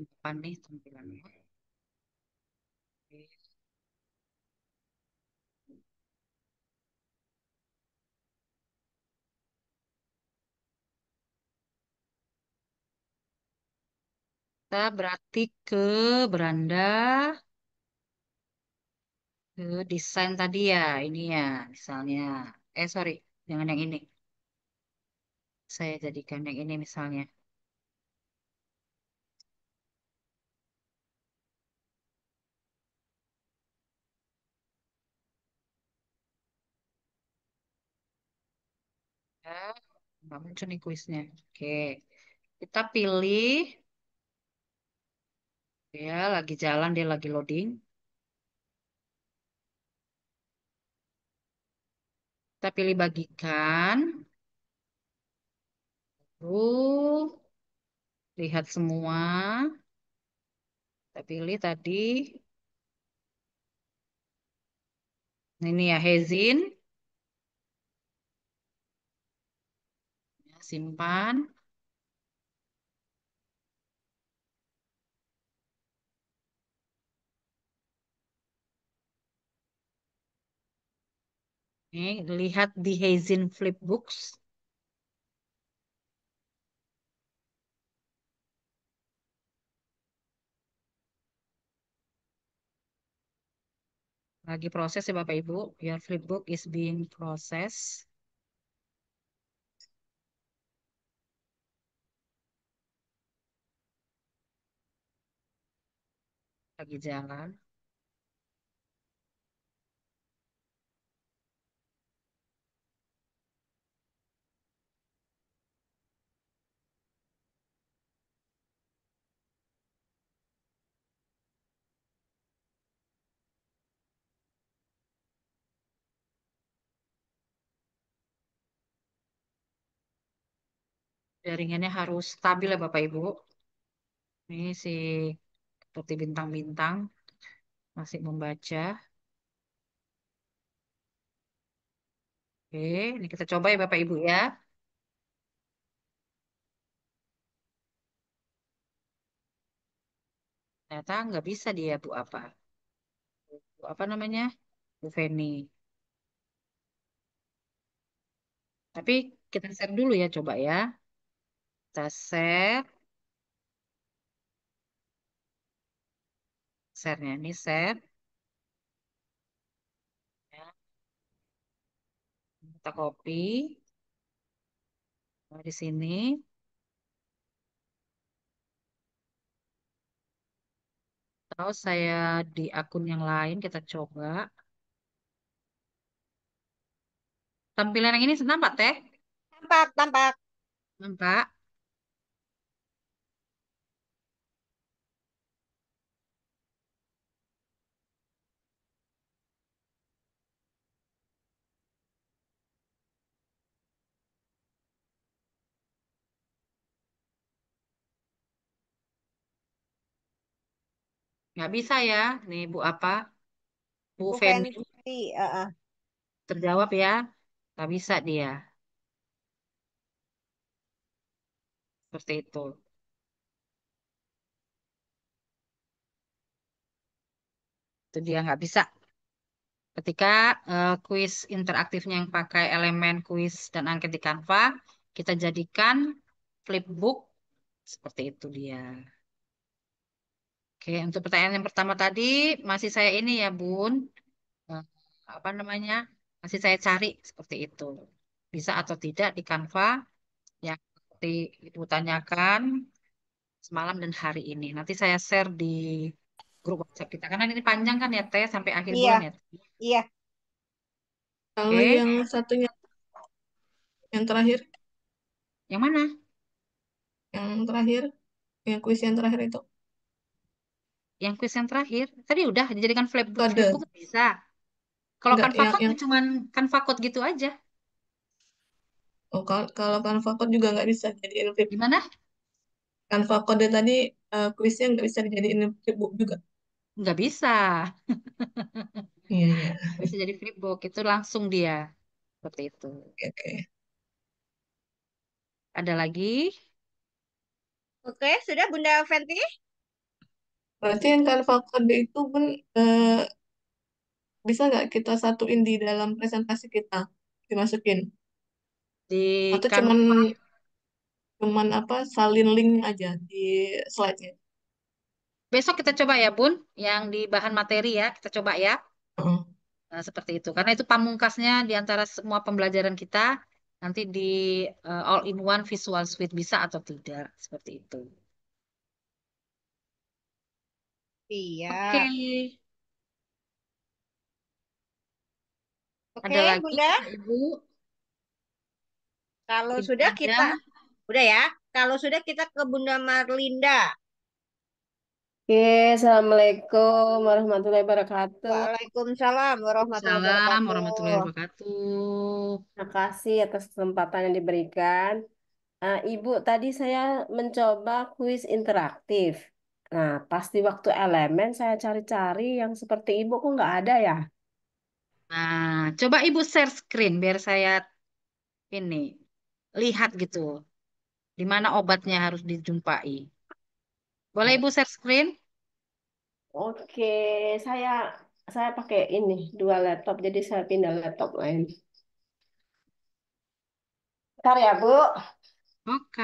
apa nih tampilannya? Kita berarti ke beranda, ke desain tadi ya, ini ya, misalnya. Sorry, jangan yang ini. Saya jadikan yang ini misalnya. Ya, nggak muncul nih kuisnya. Oke, kita pilih. Ya, lagi jalan, dia lagi loading. Kita pilih bagikan. Lalu lihat semua. Kita pilih tadi. Nah, ini ya Hezin. Ya, simpan. Ini lihat di Hezin Flipbooks. Lagi proses ya Bapak Ibu. Your flipbook is being processed. Lagi jalan. Jaringannya harus stabil ya Bapak Ibu. Ini sih seperti bintang-bintang masih membaca. Oke, ini kita coba ya Bapak Ibu ya. Ternyata nggak bisa dia Bu apa? Bu apa namanya? Bu Feni. Tapi kita share dulu ya coba ya. Kita share. Share-nya ini share. Ya, kita copy. Nah, di sini. Atau saya di akun yang lain kita coba. Tampilan yang ini nampak Teh? Tampak, tampak. Nampak? Nggak bisa ya. Nih Bu apa? Bu Bu Feni Fenty. terjawab ya. Nggak bisa dia. Seperti itu. Itu dia nggak bisa. Ketika kuis interaktifnya yang pakai elemen kuis dan angket di Canva, kita jadikan flipbook seperti itu dia. Oke, untuk pertanyaan yang pertama tadi masih saya ini ya, Bun. Eh, apa namanya? Masih saya cari seperti itu. Bisa atau tidak di Canva yang seperti Ibu tanyakan semalam dan hari ini. Nanti saya share di grup WhatsApp kita. Karena ini panjang kan ya, Teh, sampai akhir Iya, bulan ya. iya. Kalau Oke, yang satunya, yang terakhir, yang mana? yang terakhir, yang kuis yang terakhir itu Yang kuis yang terakhir. Tadi udah dijadikan flipbook, flipbook kode. bisa. Kalau Enggak, Canva Code yang ya cuman Canva Code gitu aja. oh, kalau Canva Code juga nggak bisa jadiin flip. Gimana? Canva Code tadi kuisnya nggak bisa dijadiin flipbook juga. Nggak bisa. Iya, iya. Nggak bisa jadi flipbook. Itu langsung dia. Seperti itu. Oke, oke. Ada lagi? Oke, sudah Bunda Fenty? Berarti yang Canva Code itu pun bisa nggak kita satuin di dalam presentasi kita, dimasukin? Di Atau cuman Canva. cuman apa salin linknya aja di slide-nya? Besok kita coba ya, Bun. Yang di bahan materi ya. Kita coba ya. Heeh. Nah, seperti itu. Karena itu pamungkasnya di antara semua pembelajaran kita. Nanti di all-in-one Visual Suite bisa atau tidak. Seperti itu. Oke. Iya. Oke, Ada lagi, Bunda. Bapak Ibu? Kalau Tidak sudah ada. kita, udah ya. Kalau sudah kita ke Bunda Marlinda. Oke, Assalamualaikum warahmatullahi wabarakatuh. Waalaikumsalam warahmatullahi Salam warahmatullahi wabarakatuh. wabarakatuh. Terima kasih atas kesempatan yang diberikan. Ibu, tadi saya mencoba kuis interaktif. Nah, pas di waktu elemen saya cari-cari yang seperti Ibu kok nggak ada ya? Nah, coba Ibu share screen biar saya ini lihat gitu. Di mana obatnya harus dijumpai. Boleh Oh, Ibu share screen? oke, saya saya pakai ini dua laptop, jadi saya pindah laptop lain. Bentar ya, Bu. Oke.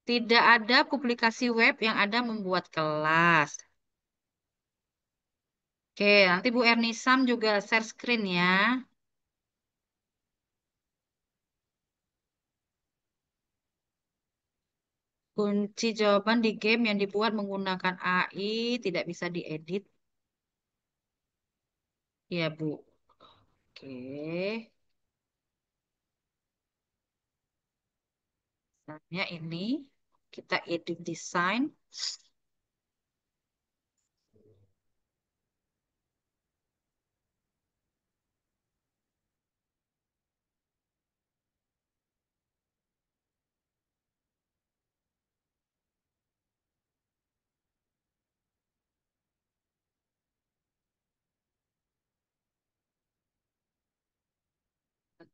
Tidak ada publikasi web yang ada membuat kelas. Oke, nanti Bu Ernisam juga share screen ya. Kunci jawaban di game yang dibuat menggunakan AI tidak bisa diedit. Ya, Bu. Oke. Misalnya ini kita edit desain.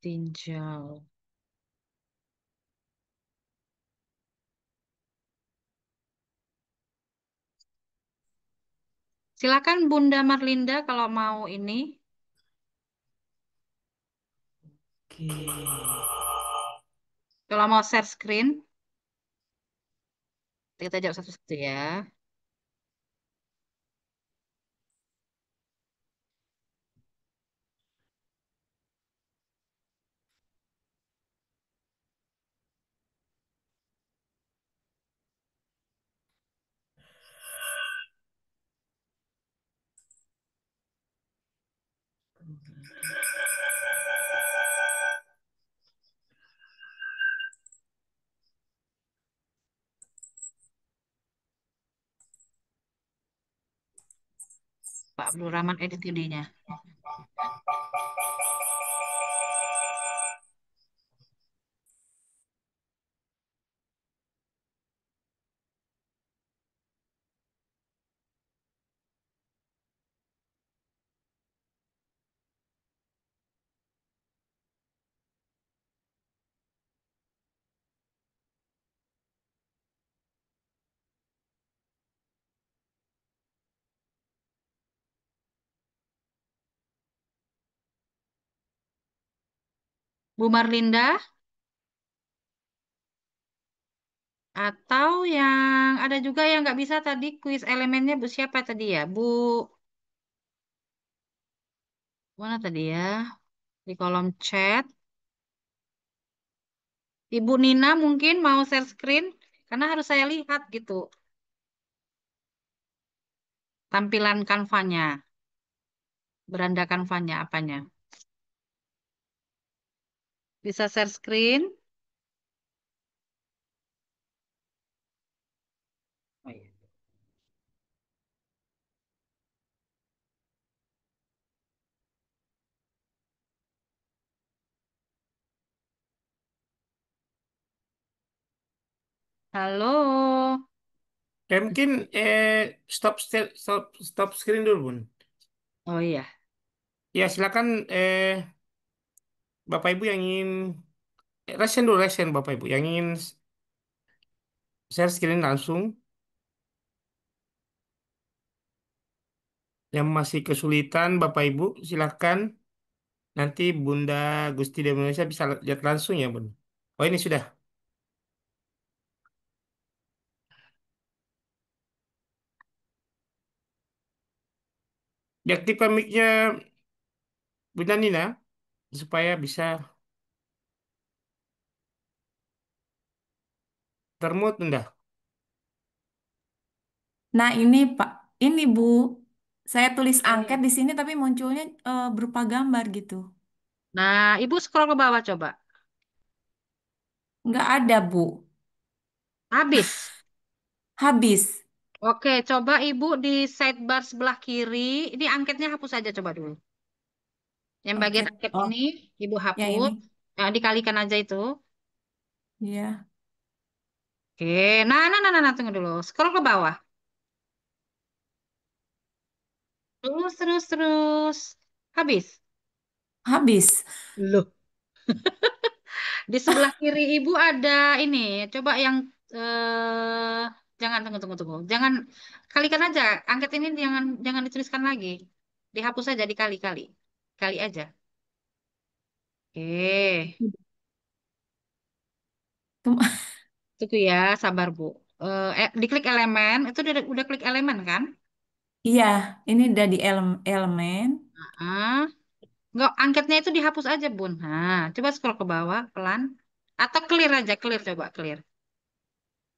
Tinjau. Silakan Bunda Marlinda kalau mau ini. Oke. Kalau mau share screen, kita jawab satu-satu ya. Pak Abdul Rahman edit idenya. Bu Marlinda, atau yang ada juga yang nggak bisa tadi kuis elemennya Bu siapa tadi ya? Bu mana tadi ya? Di kolom chat. Ibu Nina mungkin mau share screen karena harus saya lihat gitu tampilan kanvanya, beranda kanvanya apanya. Bisa share screen? Oh, iya. Halo. Mungkin stop screen dulu, Bun. Oh iya. Ya, silakan Bapak Ibu yang ingin resen dulu resen Bapak Ibu yang ingin share screen langsung, yang masih kesulitan Bapak Ibu silakan nanti Bunda Gusti di Indonesia bisa lihat langsung ya, Bun. Oh, ini sudah. Diaktifkan mic-nya Bunda Nina supaya bisa termute Bunda. Nah, ini Pak, ini Bu, saya tulis angket Hmm. di sini tapi munculnya berupa gambar gitu. Nah, Ibu scroll ke bawah coba. Nggak ada, Bu. Habis. Habis. Oke, coba Ibu di sidebar sebelah kiri. Ini angketnya hapus aja coba dulu. Yang Oke. bagian angket Oh, ini Ibu yang hapus. ini. Nah, dikalikan aja itu. Iya. Oke, nah, tunggu dulu. Scroll ke bawah. Terus. Habis. Habis. Loh. Di sebelah kiri Ibu ada ini. Coba yang jangan tunggu. Jangan kalikan aja. Angket ini jangan dituliskan lagi. Dihapus aja dikali-kali. Kali aja. Oke. Tum- Tunggu ya, sabar Bu. Diklik elemen, itu udah klik elemen kan? Iya, ini udah di elemen. Ah, nggak, angketnya itu dihapus aja Bun. Nah, coba scroll ke bawah pelan. Atau clear aja, clear coba clear.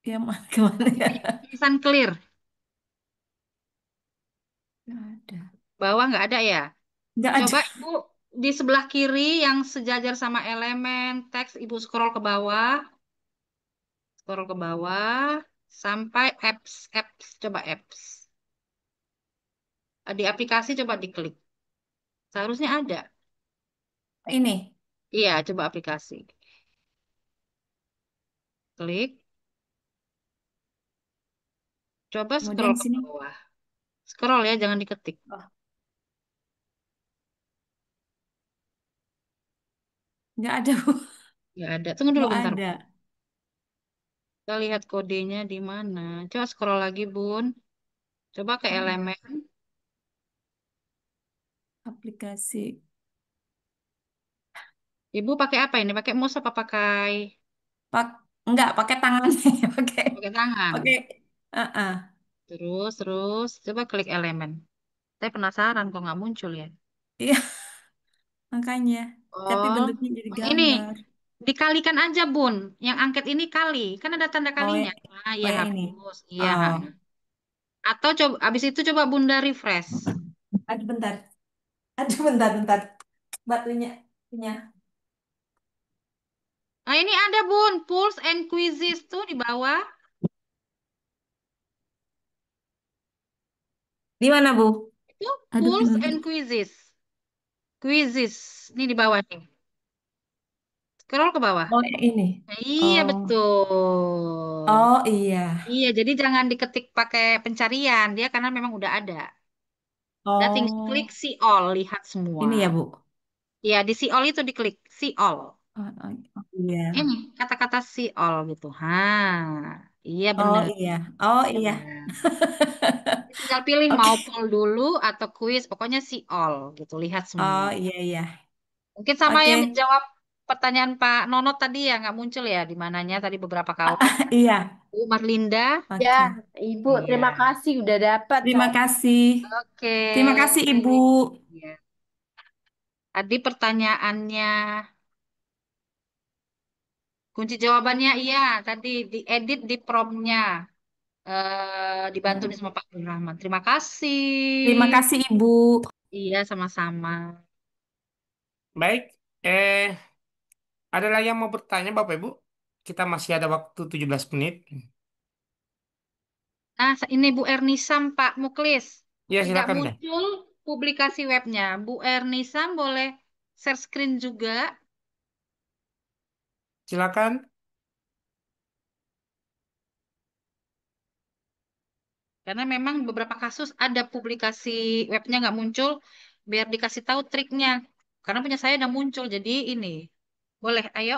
Ya, kemana ya? Tulisan clear, Nggak ada. bawah nggak ada ya? Nggak ada. Coba Ibu di sebelah kiri yang sejajar sama elemen teks, Ibu scroll ke bawah sampai apps, coba apps. Di aplikasi coba diklik. Seharusnya ada. Ini. Iya, coba aplikasi. Klik. Coba scroll Kemudian ke sini. bawah. Scroll ya, jangan diketik. Oh, nggak ada, Bu. Nggak ada. Tunggu dulu Nggak bentar. ada. Kita lihat kodenya di mana. Coba scroll lagi, Bun. Coba ke Oh, elemen. aplikasi. Ibu pakai apa ini? Pakai mouse apa pakai Pak, nggak pakai tangannya, pakai pakai tangan? pakai. Ah. Terus. Coba klik elemen. Saya penasaran kok nggak muncul ya. Iya, makanya. Tapi Oh, bentuknya jadi ini gambar. dikalikan aja, Bun. Yang angket ini kali. Kan ada tanda Oh, kalinya. Ah, iya yang ini. hapus. Iya, ha. Oh, Atau coba abis itu coba Bunda refresh. aduh bentar. Aduh bentar. Batunya punya. Nah, ini ada, Bun. Pulse and quizzes tuh di bawah. Di mana, Bu? Itu Aduh, Pulse and Quizzes. Quizzes. Ini di bawah nih. Scroll ke bawah. oh yang ini. Nah, iya Oh, betul. oh iya. Iya, jadi jangan diketik pakai pencarian dia karena memang udah ada. Udah tinggal klik Oh, see all, lihat semua. ini ya, Bu. Iya, di see all itu diklik see all. Oh, iya. Ini kata-kata see all gitu. Iya Oh bener. iya. Oh iya. Iya. Jadi tinggal pilih Oke. mau poll dulu atau quiz, pokoknya see all gitu, lihat Oh semua. iya. Mungkin sama yang Oke. menjawab pertanyaan Pak Nono tadi ya nggak muncul ya di mananya tadi beberapa kawan. Iya. Bu Marlinda. Ya, Oke. Ibu, Iya. terima kasih udah dapat Terima saya. kasih. Oke. Terima kasih, Ibu. Iya. Tadi pertanyaannya, kunci jawabannya iya. Tadi diedit di promnya. Dibantu nih Ya. sama Pak Rahman. Terima kasih. Terima kasih, Ibu. Iya, sama-sama. Baik, ada lagi yang mau bertanya Bapak Ibu? Kita masih ada waktu 17 menit. Nah, ini Bu Ernisam, Pak Muklis. Ya, Tidak silakan deh. muncul publikasi webnya. Bu Ernisam boleh share screen juga. Silakan. Karena memang beberapa kasus ada publikasi webnya nggak muncul, biar dikasih tahu triknya. Karena punya saya udah muncul, jadi ini. Boleh, ayo.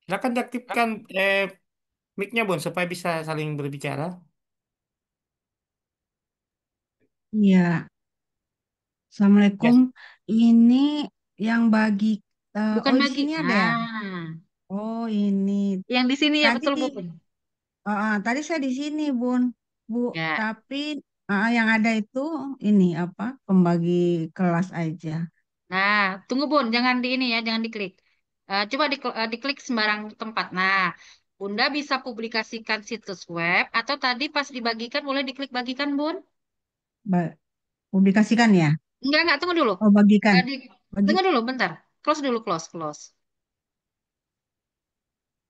Silakan diaktifkan mic-nya, Bun, supaya bisa saling berbicara. Iya, Ya, Assalamualaikum. Ini yang bagi, Bukan oh di bagi. sini ada ya? Nah, Oh ini. yang di sini ya Tadi, betul, Bun. tadi saya di sini, Bun. Bu, Ya. tapi yang ada itu ini apa? Pembagi kelas aja. Nah, tunggu Bun, jangan di ini ya, jangan diklik. Coba diklik sembarang tempat. Nah, Bunda bisa publikasikan situs web atau tadi pas dibagikan boleh diklik bagikan, Bun? Ba- Publikasikan ya? Enggak, tunggu dulu. Oh, bagikan. Eh, di, Bagi. Tunggu dulu, bentar. Close dulu, close.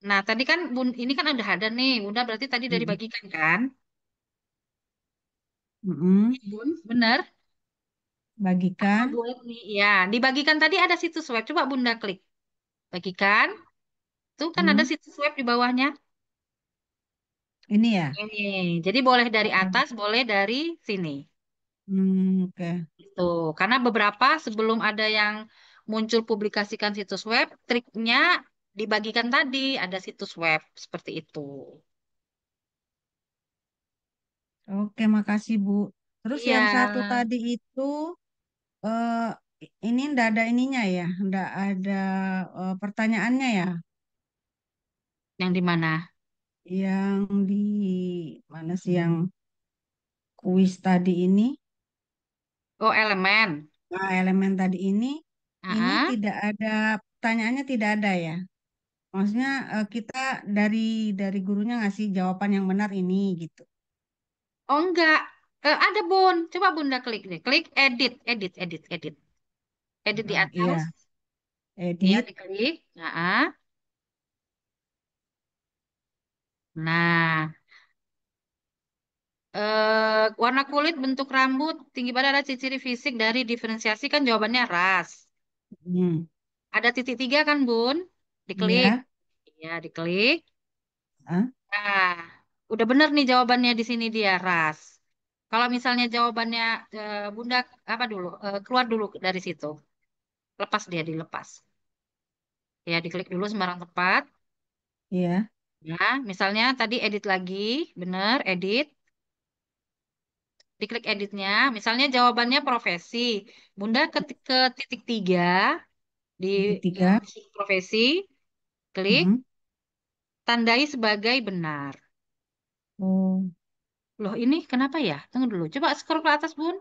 Nah, tadi kan ini kan ada nih. Bunda berarti tadi dari Mm-mm. bagikan kan? Mm-mm. Bun, bener? Atau Bagikan. boleh nih, ya. Dibagikan tadi ada situs web. Coba Bunda klik. Bagikan. Tuh kan ada Hmm. situs web di bawahnya. Ini ya? Ini. Jadi boleh dari Oh. atas, boleh dari sini. Oke. Itu. Karena beberapa sebelum ada yang muncul publikasikan situs web, triknya dibagikan tadi ada situs web seperti itu. Oke, makasih Bu. Terus Iya. yang satu tadi itu eh, ini ndak ada ininya ya, ndak ada pertanyaannya ya. Yang di mana? Yang di mana sih yang kuis tadi ini? Oh, elemen. Nah, elemen tadi ini Ah, tidak ada pertanyaannya tidak ada ya. Maksudnya kita dari dari gurunya ngasih jawaban yang benar ini gitu. oh enggak. Ada Bun. Coba Bunda klik deh. Klik edit. Edit di Ah, atas. iya, Ya, edit. diklik. Nah, warna kulit, bentuk rambut, tinggi badan ada ciri-ciri fisik dari diferensiasi kan jawabannya ras. Hmm. Ada titik tiga kan Bun? Diklik. Iya. Ya, diklik. Ah, Nah, udah bener nih jawabannya di sini dia ras. Kalau misalnya jawabannya Bunda apa dulu? Keluar dulu dari situ. Lepas dia dilepas. Ya, diklik dulu sembarang tempat. iya. Ya, misalnya tadi edit lagi, bener, edit. Diklik editnya. Misalnya jawabannya profesi. Bunda ke titik tiga di Titik yang tiga. profesi, klik, Mm-mm. tandai sebagai benar. Oh, Loh ini kenapa ya? Tunggu dulu. Coba scroll ke atas, Bun.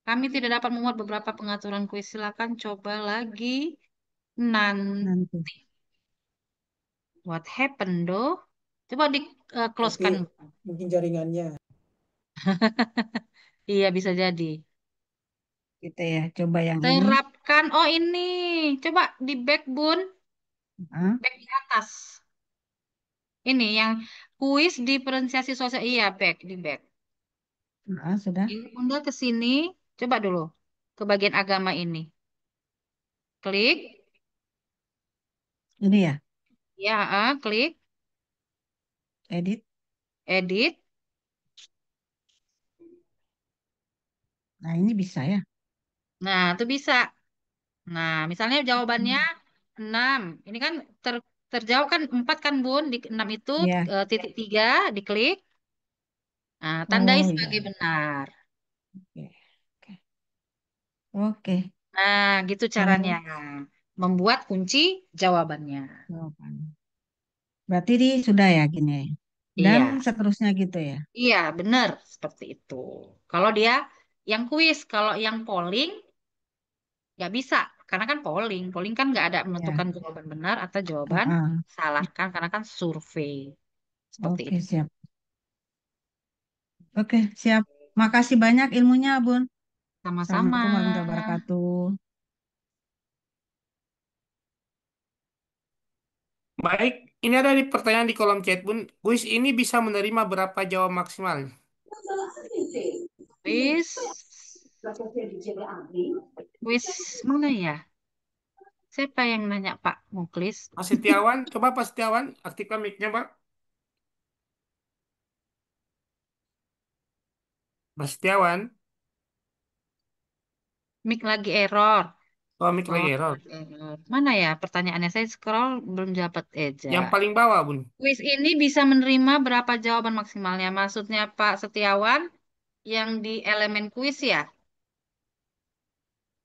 Kami tidak dapat memuat beberapa pengaturan kuis. Silakan coba lagi nanti. nanti. What happened, doh? Coba di Berarti closekan. mungkin jaringannya. Iya, bisa jadi. Kita ya coba yang ini. Terapkan. Oh, ini. Coba di back, Bun. Ah, Back di atas. Ini yang kuis diferensiasi sosial. Iya, back di back. sudah. Ini Bunda ke sini. Coba dulu ke bagian agama ini. Klik. Ini ya, Ya, klik. edit. Edit. Nah, ini bisa ya. Nah, itu bisa. Nah, misalnya jawabannya Hmm. 6. Ini kan terjawab kan 4 kan, Bun. Di 6 itu Ya. titik 3 diklik. Nah, tandai Oh iya. sebagai benar. Oke. Oke. Oke. Nah, gitu caranya. Oh, Membuat kunci jawabannya. jawaban. Berarti di sudah ya gini ya. Dan Iya, seterusnya gitu ya. iya benar seperti itu. Kalau dia yang kuis, kalau yang polling nggak bisa. Karena kan polling kan nggak ada Ya. menentukan jawaban benar atau jawaban Ah, salah kan, karena kan survei seperti oke, itu. siap. Oke, siap. Makasih banyak ilmunya, Bun. Sama-sama. Assalamualaikum warahmatullahi wabarakatuh. Baik, ini ada di pertanyaan di kolom chat, Bun. Kuis ini bisa menerima berapa jawab maksimal? Kuis, kuis mana ya? Siapa yang nanya Pak Muklis? Pak Setiawan, coba Pak Setiawan, aktifkan mic-nya, Pak. Pak Setiawan, Mic lagi error. oh mic Oh, lagi error. error. Mana ya pertanyaannya? Saya scroll belum dapat Eja. Yang paling bawah, Bun. Kuis ini bisa menerima berapa jawaban maksimalnya? Maksudnya Pak Setiawan yang di elemen kuis ya?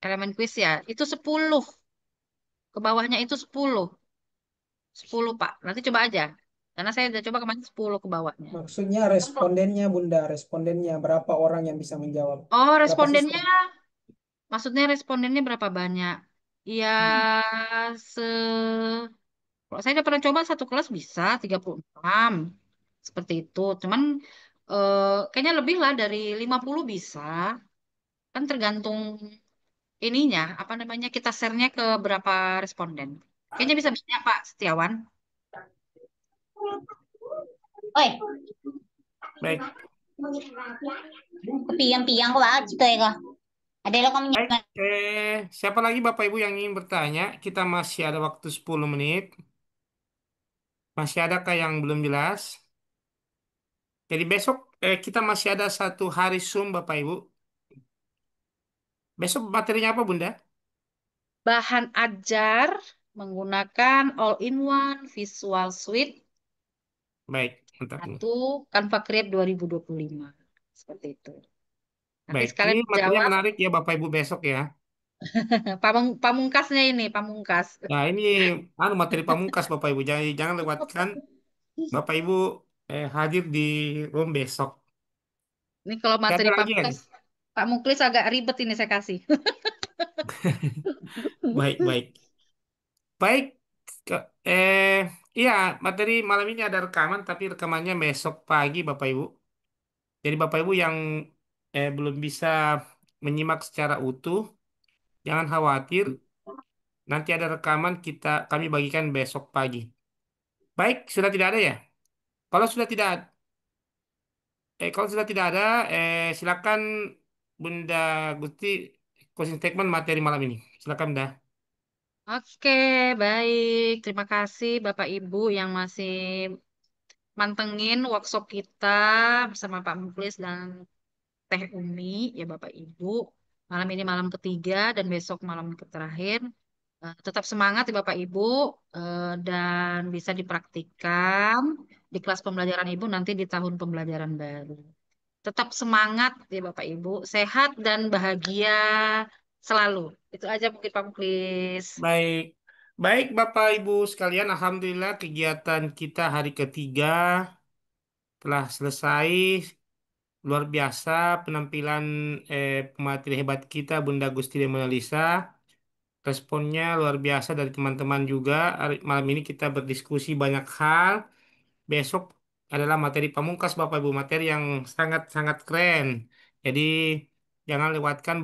Elemen kuis ya? Itu 10. Ke bawahnya itu 10. 10 Pak. Nanti coba aja. Karena saya udah coba kemarin 10 ke bawahnya. Maksudnya respondennya, Bunda, respondennya berapa orang yang bisa menjawab? Oh, Berapa respondennya, siswa? maksudnya respondennya berapa banyak? Ya, se Kalau saya udah pernah coba satu kelas bisa 36. Seperti itu. Cuman kayaknya lebih lah dari 50 bisa. Kan tergantung ininya, apa namanya, kita share-nya ke berapa responden. Kayaknya bisa bisa Pak Setiawan. Oi, Baik, kepiang-piang kok gitu ya kok. Ada lo kamu baik. Siapa lagi Bapak Ibu yang ingin bertanya? Kita masih ada waktu 10 menit. Masih adakah yang belum jelas? Jadi besok kita masih ada satu hari Zoom Bapak Ibu. Besok materinya apa Bunda? Bahan ajar menggunakan all-in-one Visual Suite Baik, mantap. 1 Canva Create 2025. Seperti itu. Nanti Baik, ini sekalian materinya jawab menarik ya Bapak Ibu besok ya. pamungkasnya ini, pamungkas. Nah, ini materi pamungkas Bapak Ibu. Jangan jangan lewatkan Bapak Ibu hadir di room besok. Ini kalau Tidak ada materi lagi kan? pamungkas, Pak Muklis agak ribet ini saya kasih. Baik, baik. Baik, ke- eh iya materi malam ini ada rekaman tapi rekamannya besok pagi Bapak Ibu. Jadi Bapak Ibu yang belum bisa menyimak secara utuh, jangan khawatir. Nanti ada rekaman kami bagikan besok pagi. Baik, sudah tidak ada ya? Kalau sudah tidak kalau sudah tidak ada, silakan Bunda Gusti closing statement materi malam ini. Silakan Bunda. Oke, baik. Terima kasih Bapak Ibu yang masih mantengin workshop kita bersama Pak Muklis dan Teh Umi, ya Bapak Ibu. Malam ini malam ketiga dan besok malam terakhir. Tetap semangat ya Bapak Ibu dan bisa dipraktikkan di kelas pembelajaran Ibu nanti di tahun pembelajaran baru. Tetap semangat ya Bapak Ibu, sehat dan bahagia selalu. Itu aja mungkin Pak Muklis. Baik, baik Bapak Ibu sekalian, Alhamdulillah kegiatan kita hari ketiga telah selesai. Luar biasa penampilan pemateri hebat kita Bunda Gusti dan Mona Lisa. Responnya luar biasa dari teman-teman juga. Malam ini kita berdiskusi banyak hal. Besok adalah materi pamungkas Bapak Ibu, materi yang sangat-sangat keren. Jadi jangan lewatkan